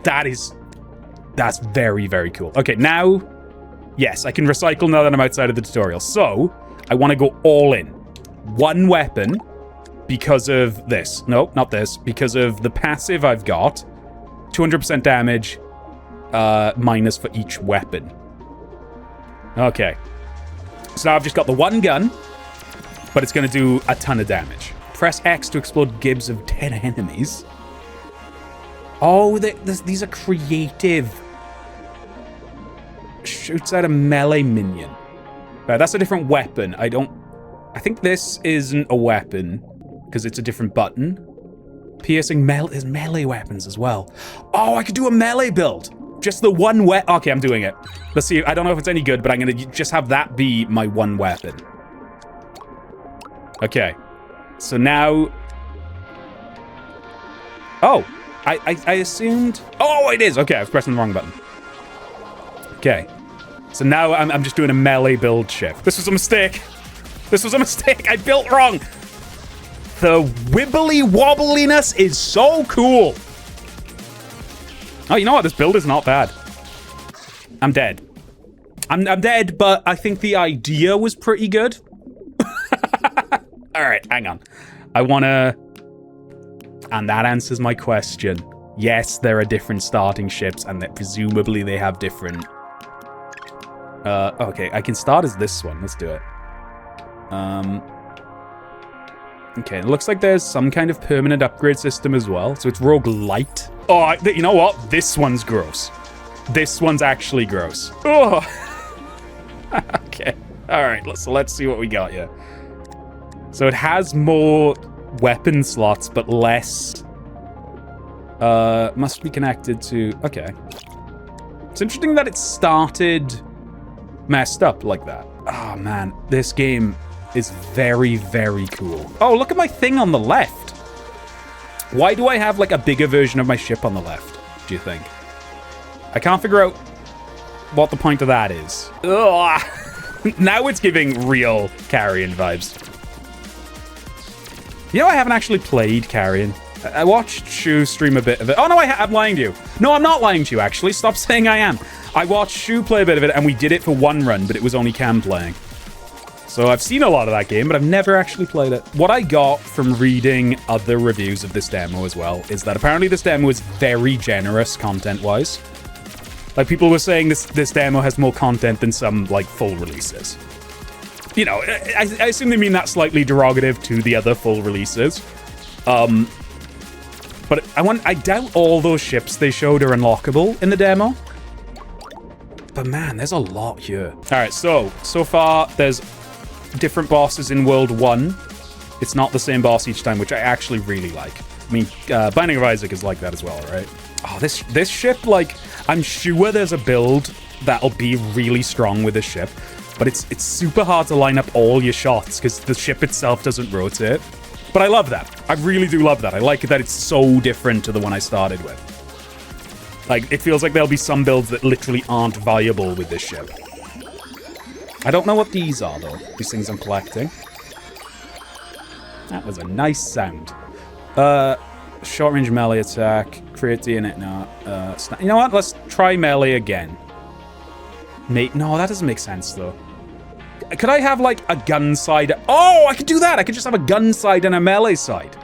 That's very, very cool. Okay, now... Yes, I can recycle now that I'm outside of the tutorial. So, I want to go all in. One weapon, because of this. No, not this. Because of the passive I've got. 200% damage, minus for each weapon. Okay. So now I've just got the one gun, but it's going to do a ton of damage. Press X to explode gibs of dead enemies. Oh, these are creative. Shoots at a melee minion. That's a different weapon. I think this isn't a weapon, because it's a different button. Piercing there's melee weapons as well. Oh, I could do a melee build. Just the one okay, I'm doing it. Let's see. I don't know if it's any good, but I'm going to just have that be my one weapon. Okay. So now... Oh, I assumed... Oh, it is. Okay, I was pressing the wrong button. Okay. So now I'm just doing a melee build shift. This was a mistake. This was a mistake. I built wrong. The wibbly wobbliness is so cool. Oh, you know what? This build is not bad. I'm dead. I'm dead, but I think the idea was pretty good. All right, hang on. I want to... And that answers my question. Yes, there are different starting ships, and that presumably they have different... okay, I can start as this one. Let's do it. Okay, it looks like there's some kind of permanent upgrade system as well. So it's roguelite. Oh, you know what? This one's gross. This one's actually gross. Oh. Okay. All right, let's see what we got here. So it has more weapon slots, but less. Must be connected to... Okay. It's interesting that it started messed up like that. Oh, man. This game is very, very cool. Oh, look at my thing on the left. Why do I have, like, a bigger version of my ship on the left, do you think? I can't figure out what the point of that is. Ugh. Now it's giving real Carrion vibes. You know, I haven't actually played Carrion. I watched Shu stream a bit of it. Oh, no, I'm lying to you. No, I'm not lying to you, actually. Stop saying I am. I watched Shu play a bit of it, and we did it for one run, but it was only Cam playing. So I've seen a lot of that game, but I've never actually played it. What I got from reading other reviews of this demo as well is that apparently this demo is very generous content-wise. Like, people were saying this demo has more content than some, like, full releases. You know, I assume they mean that slightly derogative to the other full releases. But I doubt all those ships they showed are unlockable in the demo. But man, there's a lot here. All right, so far there's different bosses in World 1. It's not the same boss each time, which I actually really like. I mean, Binding of Isaac is like that as well, right? Oh, this ship, like, I'm sure there's a build that'll be really strong with this ship, but it's super hard to line up all your shots because the ship itself doesn't rotate. But I love that. I really do love that. I like that it's so different to the one I started with. Like, it feels like there'll be some builds that literally aren't viable with this ship. I don't know what these are, though. These things I'm collecting. That was a nice sound. Short-range melee attack. Create DNA. No. You know what? Let's try melee again. No, that doesn't make sense, though. Could I have, like, a gun side? Oh, I could do that! I could just have a gun side and a melee side.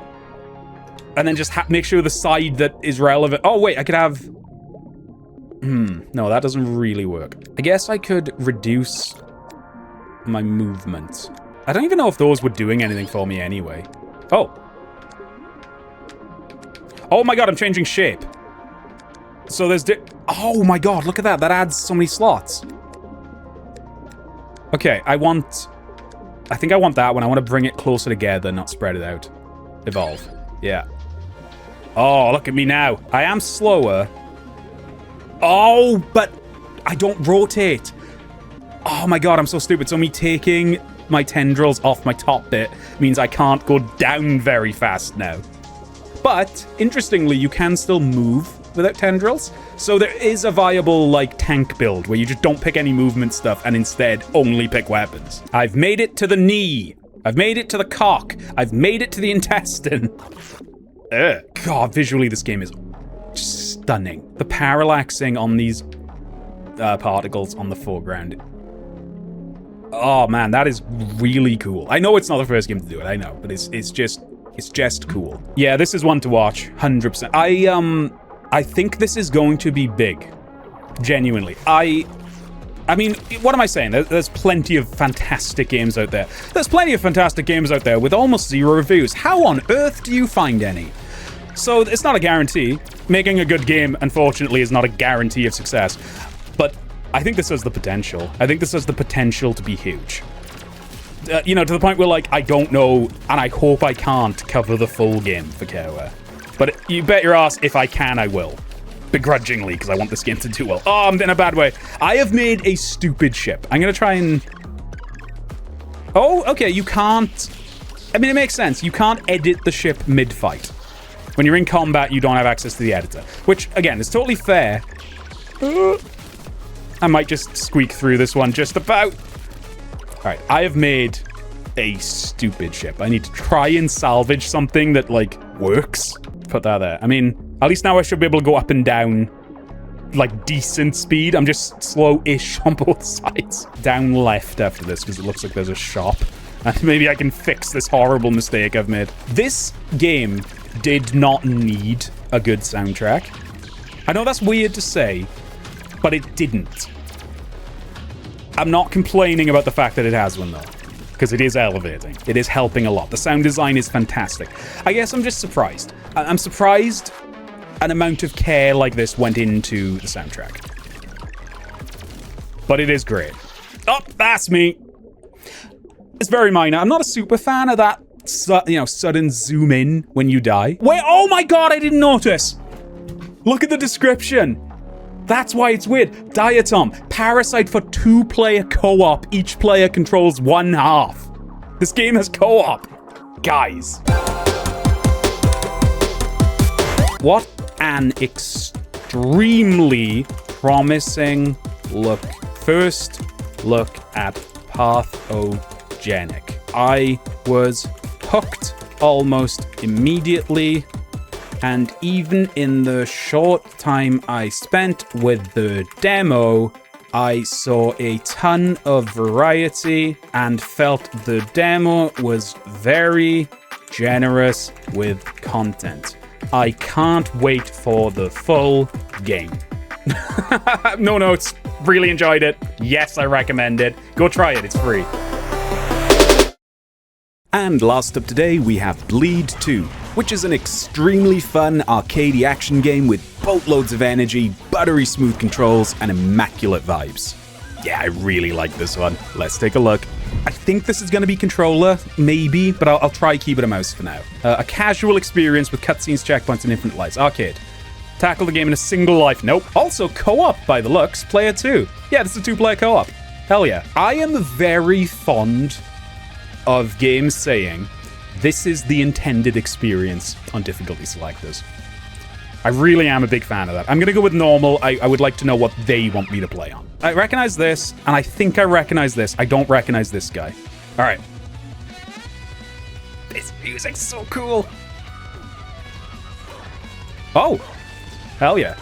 And then just make sure the side that is relevant... Oh, wait, I could have... No, that doesn't really work. I guess I could reduce my movement. I don't even know if those were doing anything for me anyway. Oh. Oh my god, I'm changing shape. So there's... Oh my god, look at that. That adds so many slots. Okay, I think I want that one. I want to bring it closer together, not spread it out. Evolve. Yeah. Oh, look at me now. I am slower. Oh, but I don't rotate. Oh my god, I'm so stupid. So me taking my tendrils off my top bit means I can't go down very fast now. But, interestingly, you can still move without tendrils. So there is a viable, like, tank build where you just don't pick any movement stuff and instead only pick weapons. I've made it to the knee. I've made it to the cock. I've made it to the intestine. Ugh. God, visually this game is stunning. The parallaxing on these particles on the foreground. Oh, man, that is really cool. I know it's not the first game to do it, I know, but it's just cool. Yeah, this is one to watch, 100%. I think this is going to be big. Genuinely. I mean, what am I saying? There's plenty of fantastic games out there. There's plenty of fantastic games out there with almost 0 reviews. How on earth do you find any? So it's not a guarantee. Making a good game, unfortunately, is not a guarantee of success. But I think this has the potential. I think this has the potential to be huge. You know, to the point where, like, I don't know, and I hope I can't cover the full game for Careware. But you bet your ass, if I can, I will. begrudgingly because I want this game to do well. Oh, I'm in a bad way. I have made a stupid ship. I'm going to try and... Oh, okay, you can't... I mean, it makes sense. You can't edit the ship mid-fight. When you're in combat, you don't have access to the editor. Which, again, is totally fair. I might just squeak through this one just about. Alright, I have made a stupid ship. I need to try and salvage something that, like, works. Put that there. I mean, at least now I should be able to go up and down, like, decent speed. I'm just slow-ish on both sides. Down left after this, because it looks like there's a shop. And maybe I can fix this horrible mistake I've made. This game did not need a good soundtrack. I know that's weird to say, but it didn't. I'm not complaining about the fact that it has one, though, because it is elevating. It is helping a lot. The sound design is fantastic. I guess I'm just surprised. I'm surprised an amount of care like this went into the soundtrack. But it is great. Oh, that's me. It's very minor. I'm not a super fan of that, sudden zoom in when you die. Wait, oh my god, I didn't notice. Look at the description. That's why it's weird. Diatom, parasite for 2-player co-op. Each player controls one half. This game has co-op. Guys. What an extremely promising look. First look at Pathogenic. I was hooked almost immediately, and even in the short time I spent with the demo, I saw a ton of variety and felt the demo was very generous with content. I can't wait for the full game. No notes. Really enjoyed it. Yes, I recommend it. Go try it. It's free. And last up today, we have Bleed 2, which is an extremely fun arcadey action game with boatloads of energy, buttery smooth controls, and immaculate vibes. Yeah, I really like this one. Let's take a look. I think this is going to be controller, maybe, but I'll try keyboard and mouse for now. A casual experience with cutscenes, checkpoints, and infinite lives. Arcade. Tackle the game in a single life. Nope. Also, co-op by the looks. Player 2. Yeah, this is a 2-player co-op. Hell yeah. I am very fond of games saying, this is the intended experience on difficulty selectors. I really am a big fan of that. I'm going to go with normal. I would like to know what they want me to play on. I recognize this, and I think I recognize this. I don't recognize this guy. All right. This music's so cool. Oh. Hell yeah.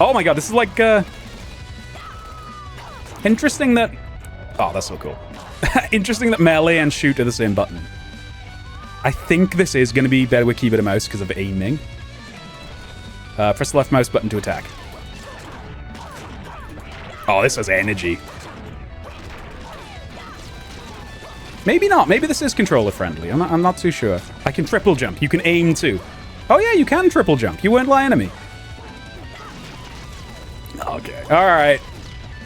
Oh my god, this is like, interesting that... Oh, that's so cool. Interesting that melee and shoot are the same button. I think this is going to be better with keyboard and mouse because of aiming. Press the left mouse button to attack. Oh, this has energy. Maybe not. Maybe this is controller friendly. I'm not too sure. I can triple jump. You can aim too. Oh yeah, you can triple jump. You weren't lying to me. Okay. All right.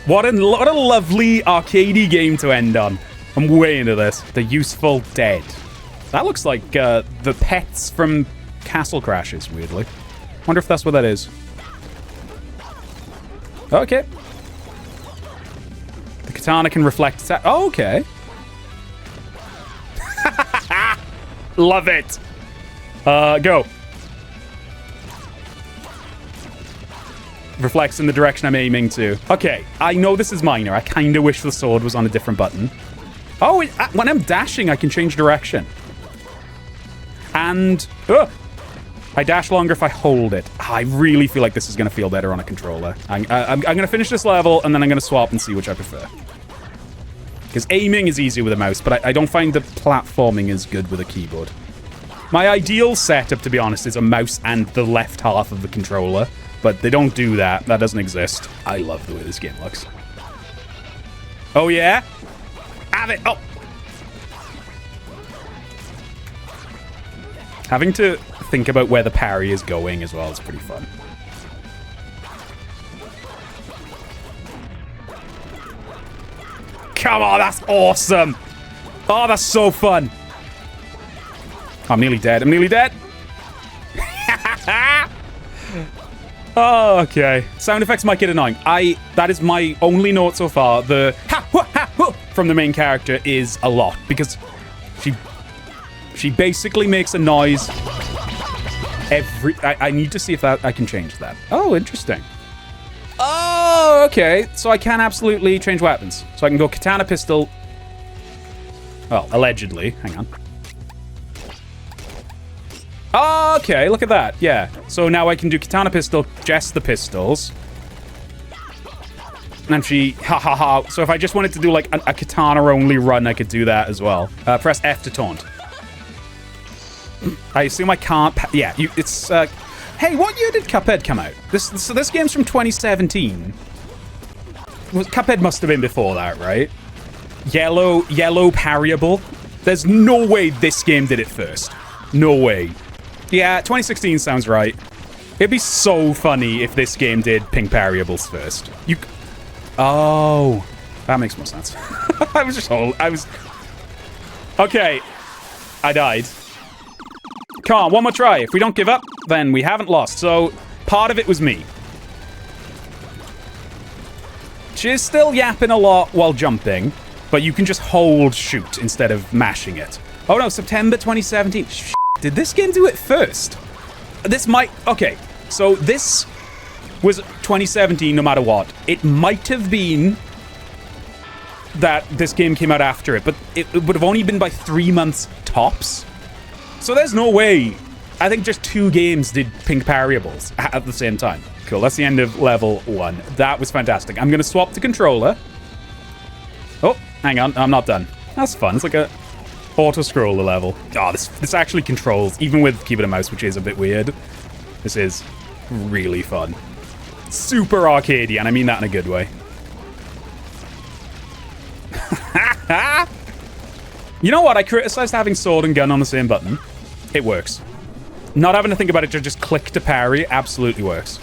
What a lovely arcadey game to end on. I'm way into this. The Useful Dead. That looks like the pets from Castle Crashers, weirdly. Wonder if that's what that is. Okay. The katana can reflect attack. Oh, okay. Love it. Go. Reflects in the direction I'm aiming to. Okay, I know this is minor. I kind of wish the sword was on a different button. Oh, when I'm dashing, I can change direction. And I dash longer if I hold it. I really feel like this is going to feel better on a controller. I'm going to finish this level, and then I'm going to swap and see which I prefer. Because aiming is easier with a mouse, but I don't find that platforming is good with a keyboard. My ideal setup, to be honest, is a mouse and the left half of the controller. But they don't do that. That doesn't exist. I love the way this game looks. Oh, yeah? Have it! Oh! Having to think about where the parry is going as well is pretty fun. Come on, that's awesome! Oh, that's so fun! I'm nearly dead. I'm nearly dead! Oh, okay. Sound effects might get annoying. That is my only note so far. The ha from the main character is a lot because she basically makes a noise every... I need to see if I can change that. Oh, interesting. Oh, okay. So I can absolutely change weapons. So I can go katana pistol. Well, allegedly. Hang on. Okay, look at that. Yeah. So now I can do katana pistol, just the pistols. And she... So if I just wanted to do like a katana-only run, I could do that as well. Press F to taunt. I assume I can't... Yeah, it's... Hey, what year did Cuphead come out? So this game's from 2017. Cuphead must have been before that, right? Yellow parryable. There's no way this game did it first. No way. Yeah, 2016 sounds right. It'd be so funny if this game did pink parryables first. Oh, that makes more sense. Okay, I died. Come on, one more try. If we don't give up, then we haven't lost. So, part of it was me. She's still yapping a lot while jumping, but you can just hold shoot instead of mashing it. Oh no, September 2017. Did this game do it first? This might... Okay, so this was 2017 no matter what. It might have been that this game came out after it, but it would have only been by 3 months tops. So there's no way. I think just 2 games did pink parryables at the same time. Cool, that's the end of level 1. That was fantastic. I'm going to swap the controller. Oh, hang on. I'm not done. That's fun. It's like a auto-scroller level. Oh, this actually controls, even with keyboard and mouse, which is a bit weird. This is really fun. Super arcadey, and I mean that in a good way. You know what? I criticized having sword and gun on the same button. It works. Not having to think about it, just click to parry absolutely works.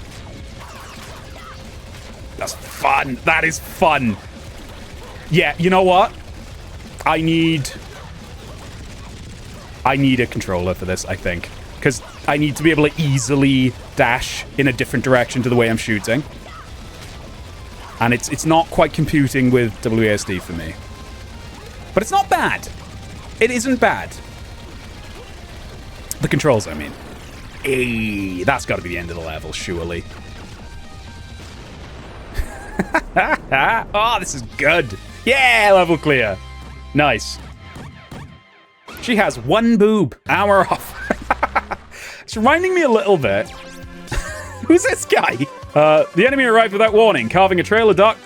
That's fun. That is fun. Yeah, you know what? I need a controller for this, I think. Because I need to be able to easily dash in a different direction to the way I'm shooting. And it's not quite computing with WASD for me. But it's not bad. It isn't bad. The controls, I mean. Hey, that's got to be the end of the level, surely. Oh, this is good. Yeah, level clear. Nice. She has 1 boob. Hour off. It's reminding me a little bit. Who's this guy? The enemy arrived without warning, carving a trail of dark.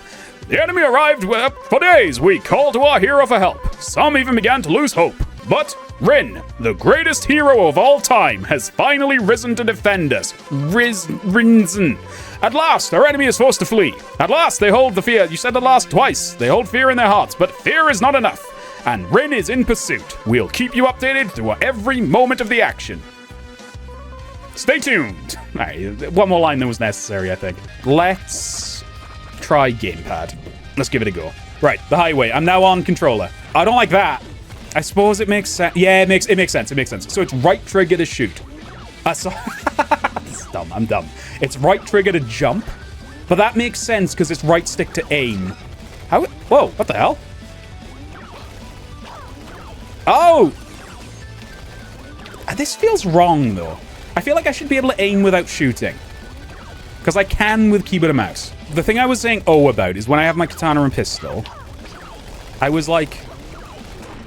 The enemy arrived for days. We called to our hero for help. Some even began to lose hope. But Rin, the greatest hero of all time, has finally risen to defend us. Risen. At last, our enemy is forced to flee. At last, they hold the fear. You said at last twice. They hold fear in their hearts, but fear is not enough. And Rin is in pursuit. We'll keep you updated through every moment of the action. Stay tuned. Right, one more line than was necessary, I think. Let's try gamepad. Let's give it a go. Right, the highway. I'm now on controller. I don't like that. I suppose it makes sense. Yeah, it makes sense. It makes sense. So it's right trigger to shoot. So it's dumb. I'm dumb. It's right trigger to jump, but that makes sense because it's right stick to aim. How? Whoa! What the hell? Oh! This feels wrong though. I feel like I should be able to aim without shooting. Because I can with keyboard and mouse. The thing I was saying about is when I have my katana and pistol, I was like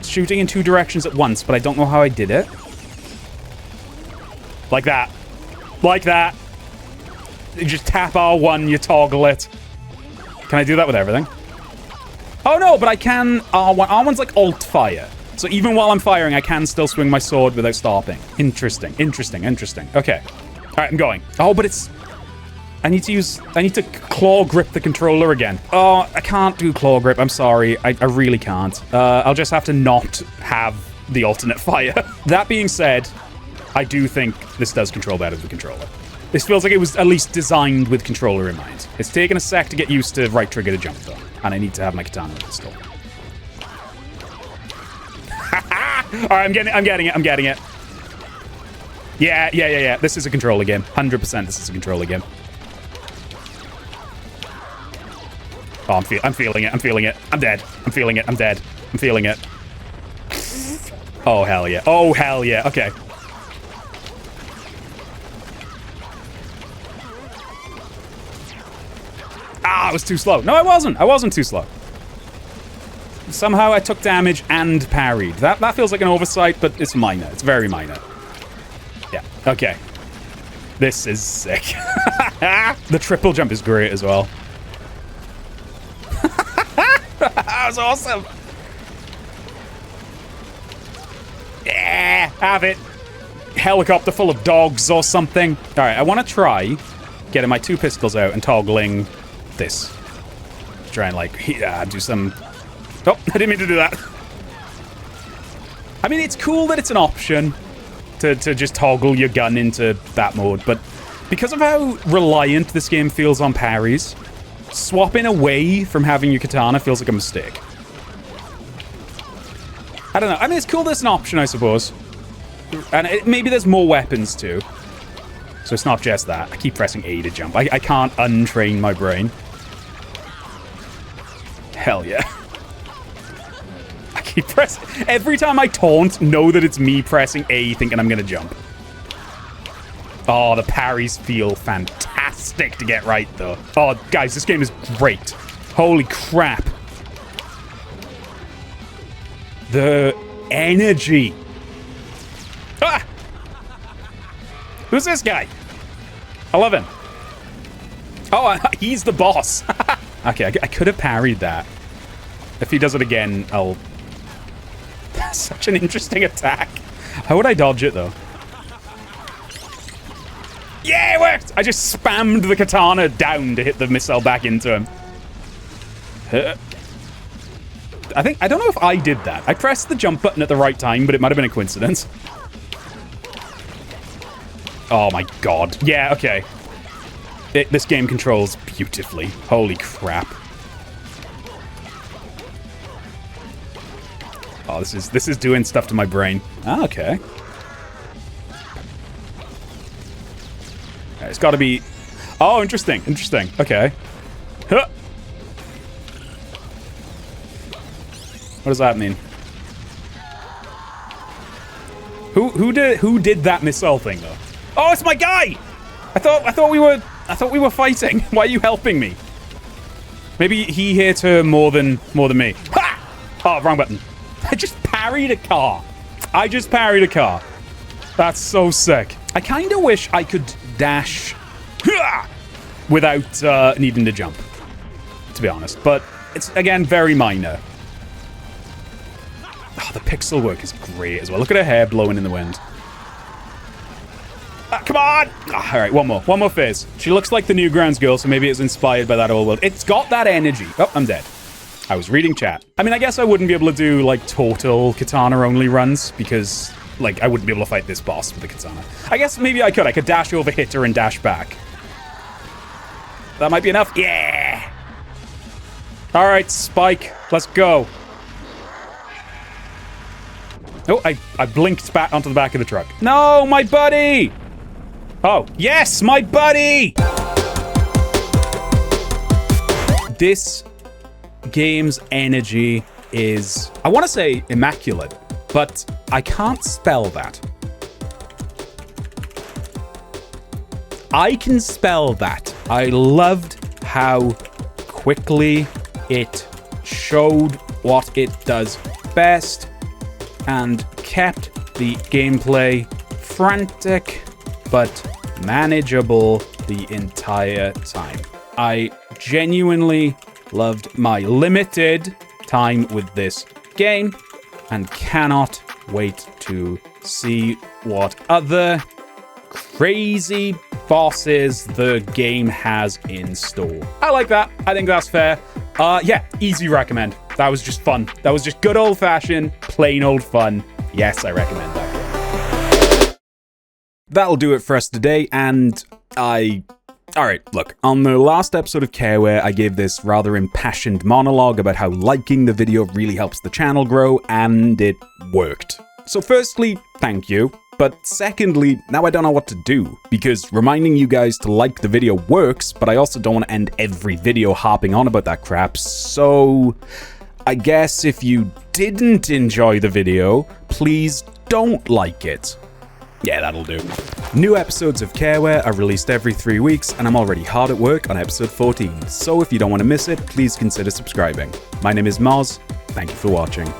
shooting in 2 directions at once, but I don't know how I did it. Like that. Like that. You just tap R1, you toggle it. Can I do that with everything? Oh no, but I can R1. R1's like alt fire. So even while I'm firing, I can still swing my sword without stopping. Interesting, interesting, interesting. Okay. All right, I'm going. Oh, but it's... I need to claw grip the controller again. Oh, I can't do claw grip. I'm sorry. I really can't. I'll just have to not have the alternate fire. That being said, I do think this does control better with the controller. This feels like it was at least designed with controller in mind. It's taken a sec to get used to right trigger to jump though. And I need to have my katana pistol. All right, I'm getting it. Yeah. This is a controller game. 100% this is a controller game. Oh, I'm feeling it. I'm feeling it. I'm dead. I'm feeling it. I'm dead. I'm feeling it. Oh, hell yeah. Oh, hell yeah. Okay. Ah, I was too slow. No, I wasn't. I wasn't too slow. Somehow I took damage and parried. That feels like an oversight, but it's minor. It's very minor. Yeah. Okay. This is sick. The triple jump is great as well. That was awesome. Yeah, have it. Helicopter full of dogs or something. All right, I want to try getting my 2 pistols out and toggling this. Try and, like, do some... Oh, I didn't mean to do that. I mean, it's cool that it's an option to just toggle your gun into that mode, but because of how reliant this game feels on parries, swapping away from having your katana feels like a mistake. I don't know. I mean, it's cool that it's an option, I suppose. And maybe there's more weapons, too. So it's not just that. I keep pressing A to jump. I can't untrain my brain. Hell yeah. I keep pressing... Every time I taunt, know that it's me pressing A thinking I'm going to jump. Oh, the parries feel fantastic to get right, though. Oh, guys, this game is great. Holy crap. The energy. Ah! Who's this guy? I love him. Oh, he's the boss. Okay, I could have parried that. If he does it again, I'll... That's such an interesting attack. How would I dodge it, though? Yeah, it worked! I just spammed the katana down to hit the missile back into him. I don't know if I did that. I pressed the jump button at the right time, but it might have been a coincidence. Oh my god. Yeah, okay. This game controls beautifully. Holy crap. Oh, this is doing stuff to my brain. Ah, okay. It's got to be... Oh, interesting. Interesting. Okay. Huh. What does that mean? Who did that missile thing though? Oh, it's my guy. I thought we were fighting. Why are you helping me? Maybe he hit her more than me. Ha! Oh, wrong button. I just parried a car. That's so sick. I kind of wish I could dash without needing to jump, to be honest. But it's, again, very minor. Oh, the pixel work is great as well. Look at her hair blowing in the wind. Come on! Oh, all right, one more phase. She looks like the Newgrounds girl, so maybe it's inspired by that old world. It's got that energy. Oh, I'm dead. I was reading chat. I mean, I guess I wouldn't be able to do, like, total katana-only runs, because, like, I wouldn't be able to fight this boss with the katana. I guess maybe I could. I could dash over, hit her, and dash back. That might be enough. Yeah! All right, Spike. Let's go. Oh, I blinked back onto the back of the truck. No, my buddy! Oh, yes, my buddy! This game's energy is, I want to say immaculate, but I can't spell that. I can spell that. I loved how quickly it showed what it does best and kept the gameplay frantic but manageable the entire time. I genuinely loved my limited time with this game and cannot wait to see what other crazy bosses the game has in store. I like that. I think that's fair. Yeah, easy recommend. That was just fun. That was just good old-fashioned, plain old fun. Yes, I recommend that game. That'll do it for us today, and Alright, look, on the last episode of Careware, I gave this rather impassioned monologue about how liking the video really helps the channel grow, and it worked. So firstly, thank you. But secondly, now I don't know what to do, because reminding you guys to like the video works, but I also don't want to end every video harping on about that crap, so I guess if you didn't enjoy the video, please don't like it. Yeah, that'll do. New episodes of Careware are released every 3 weeks, and I'm already hard at work on episode 14, so if you don't want to miss it, please consider subscribing. My name is Moz, thank you for watching.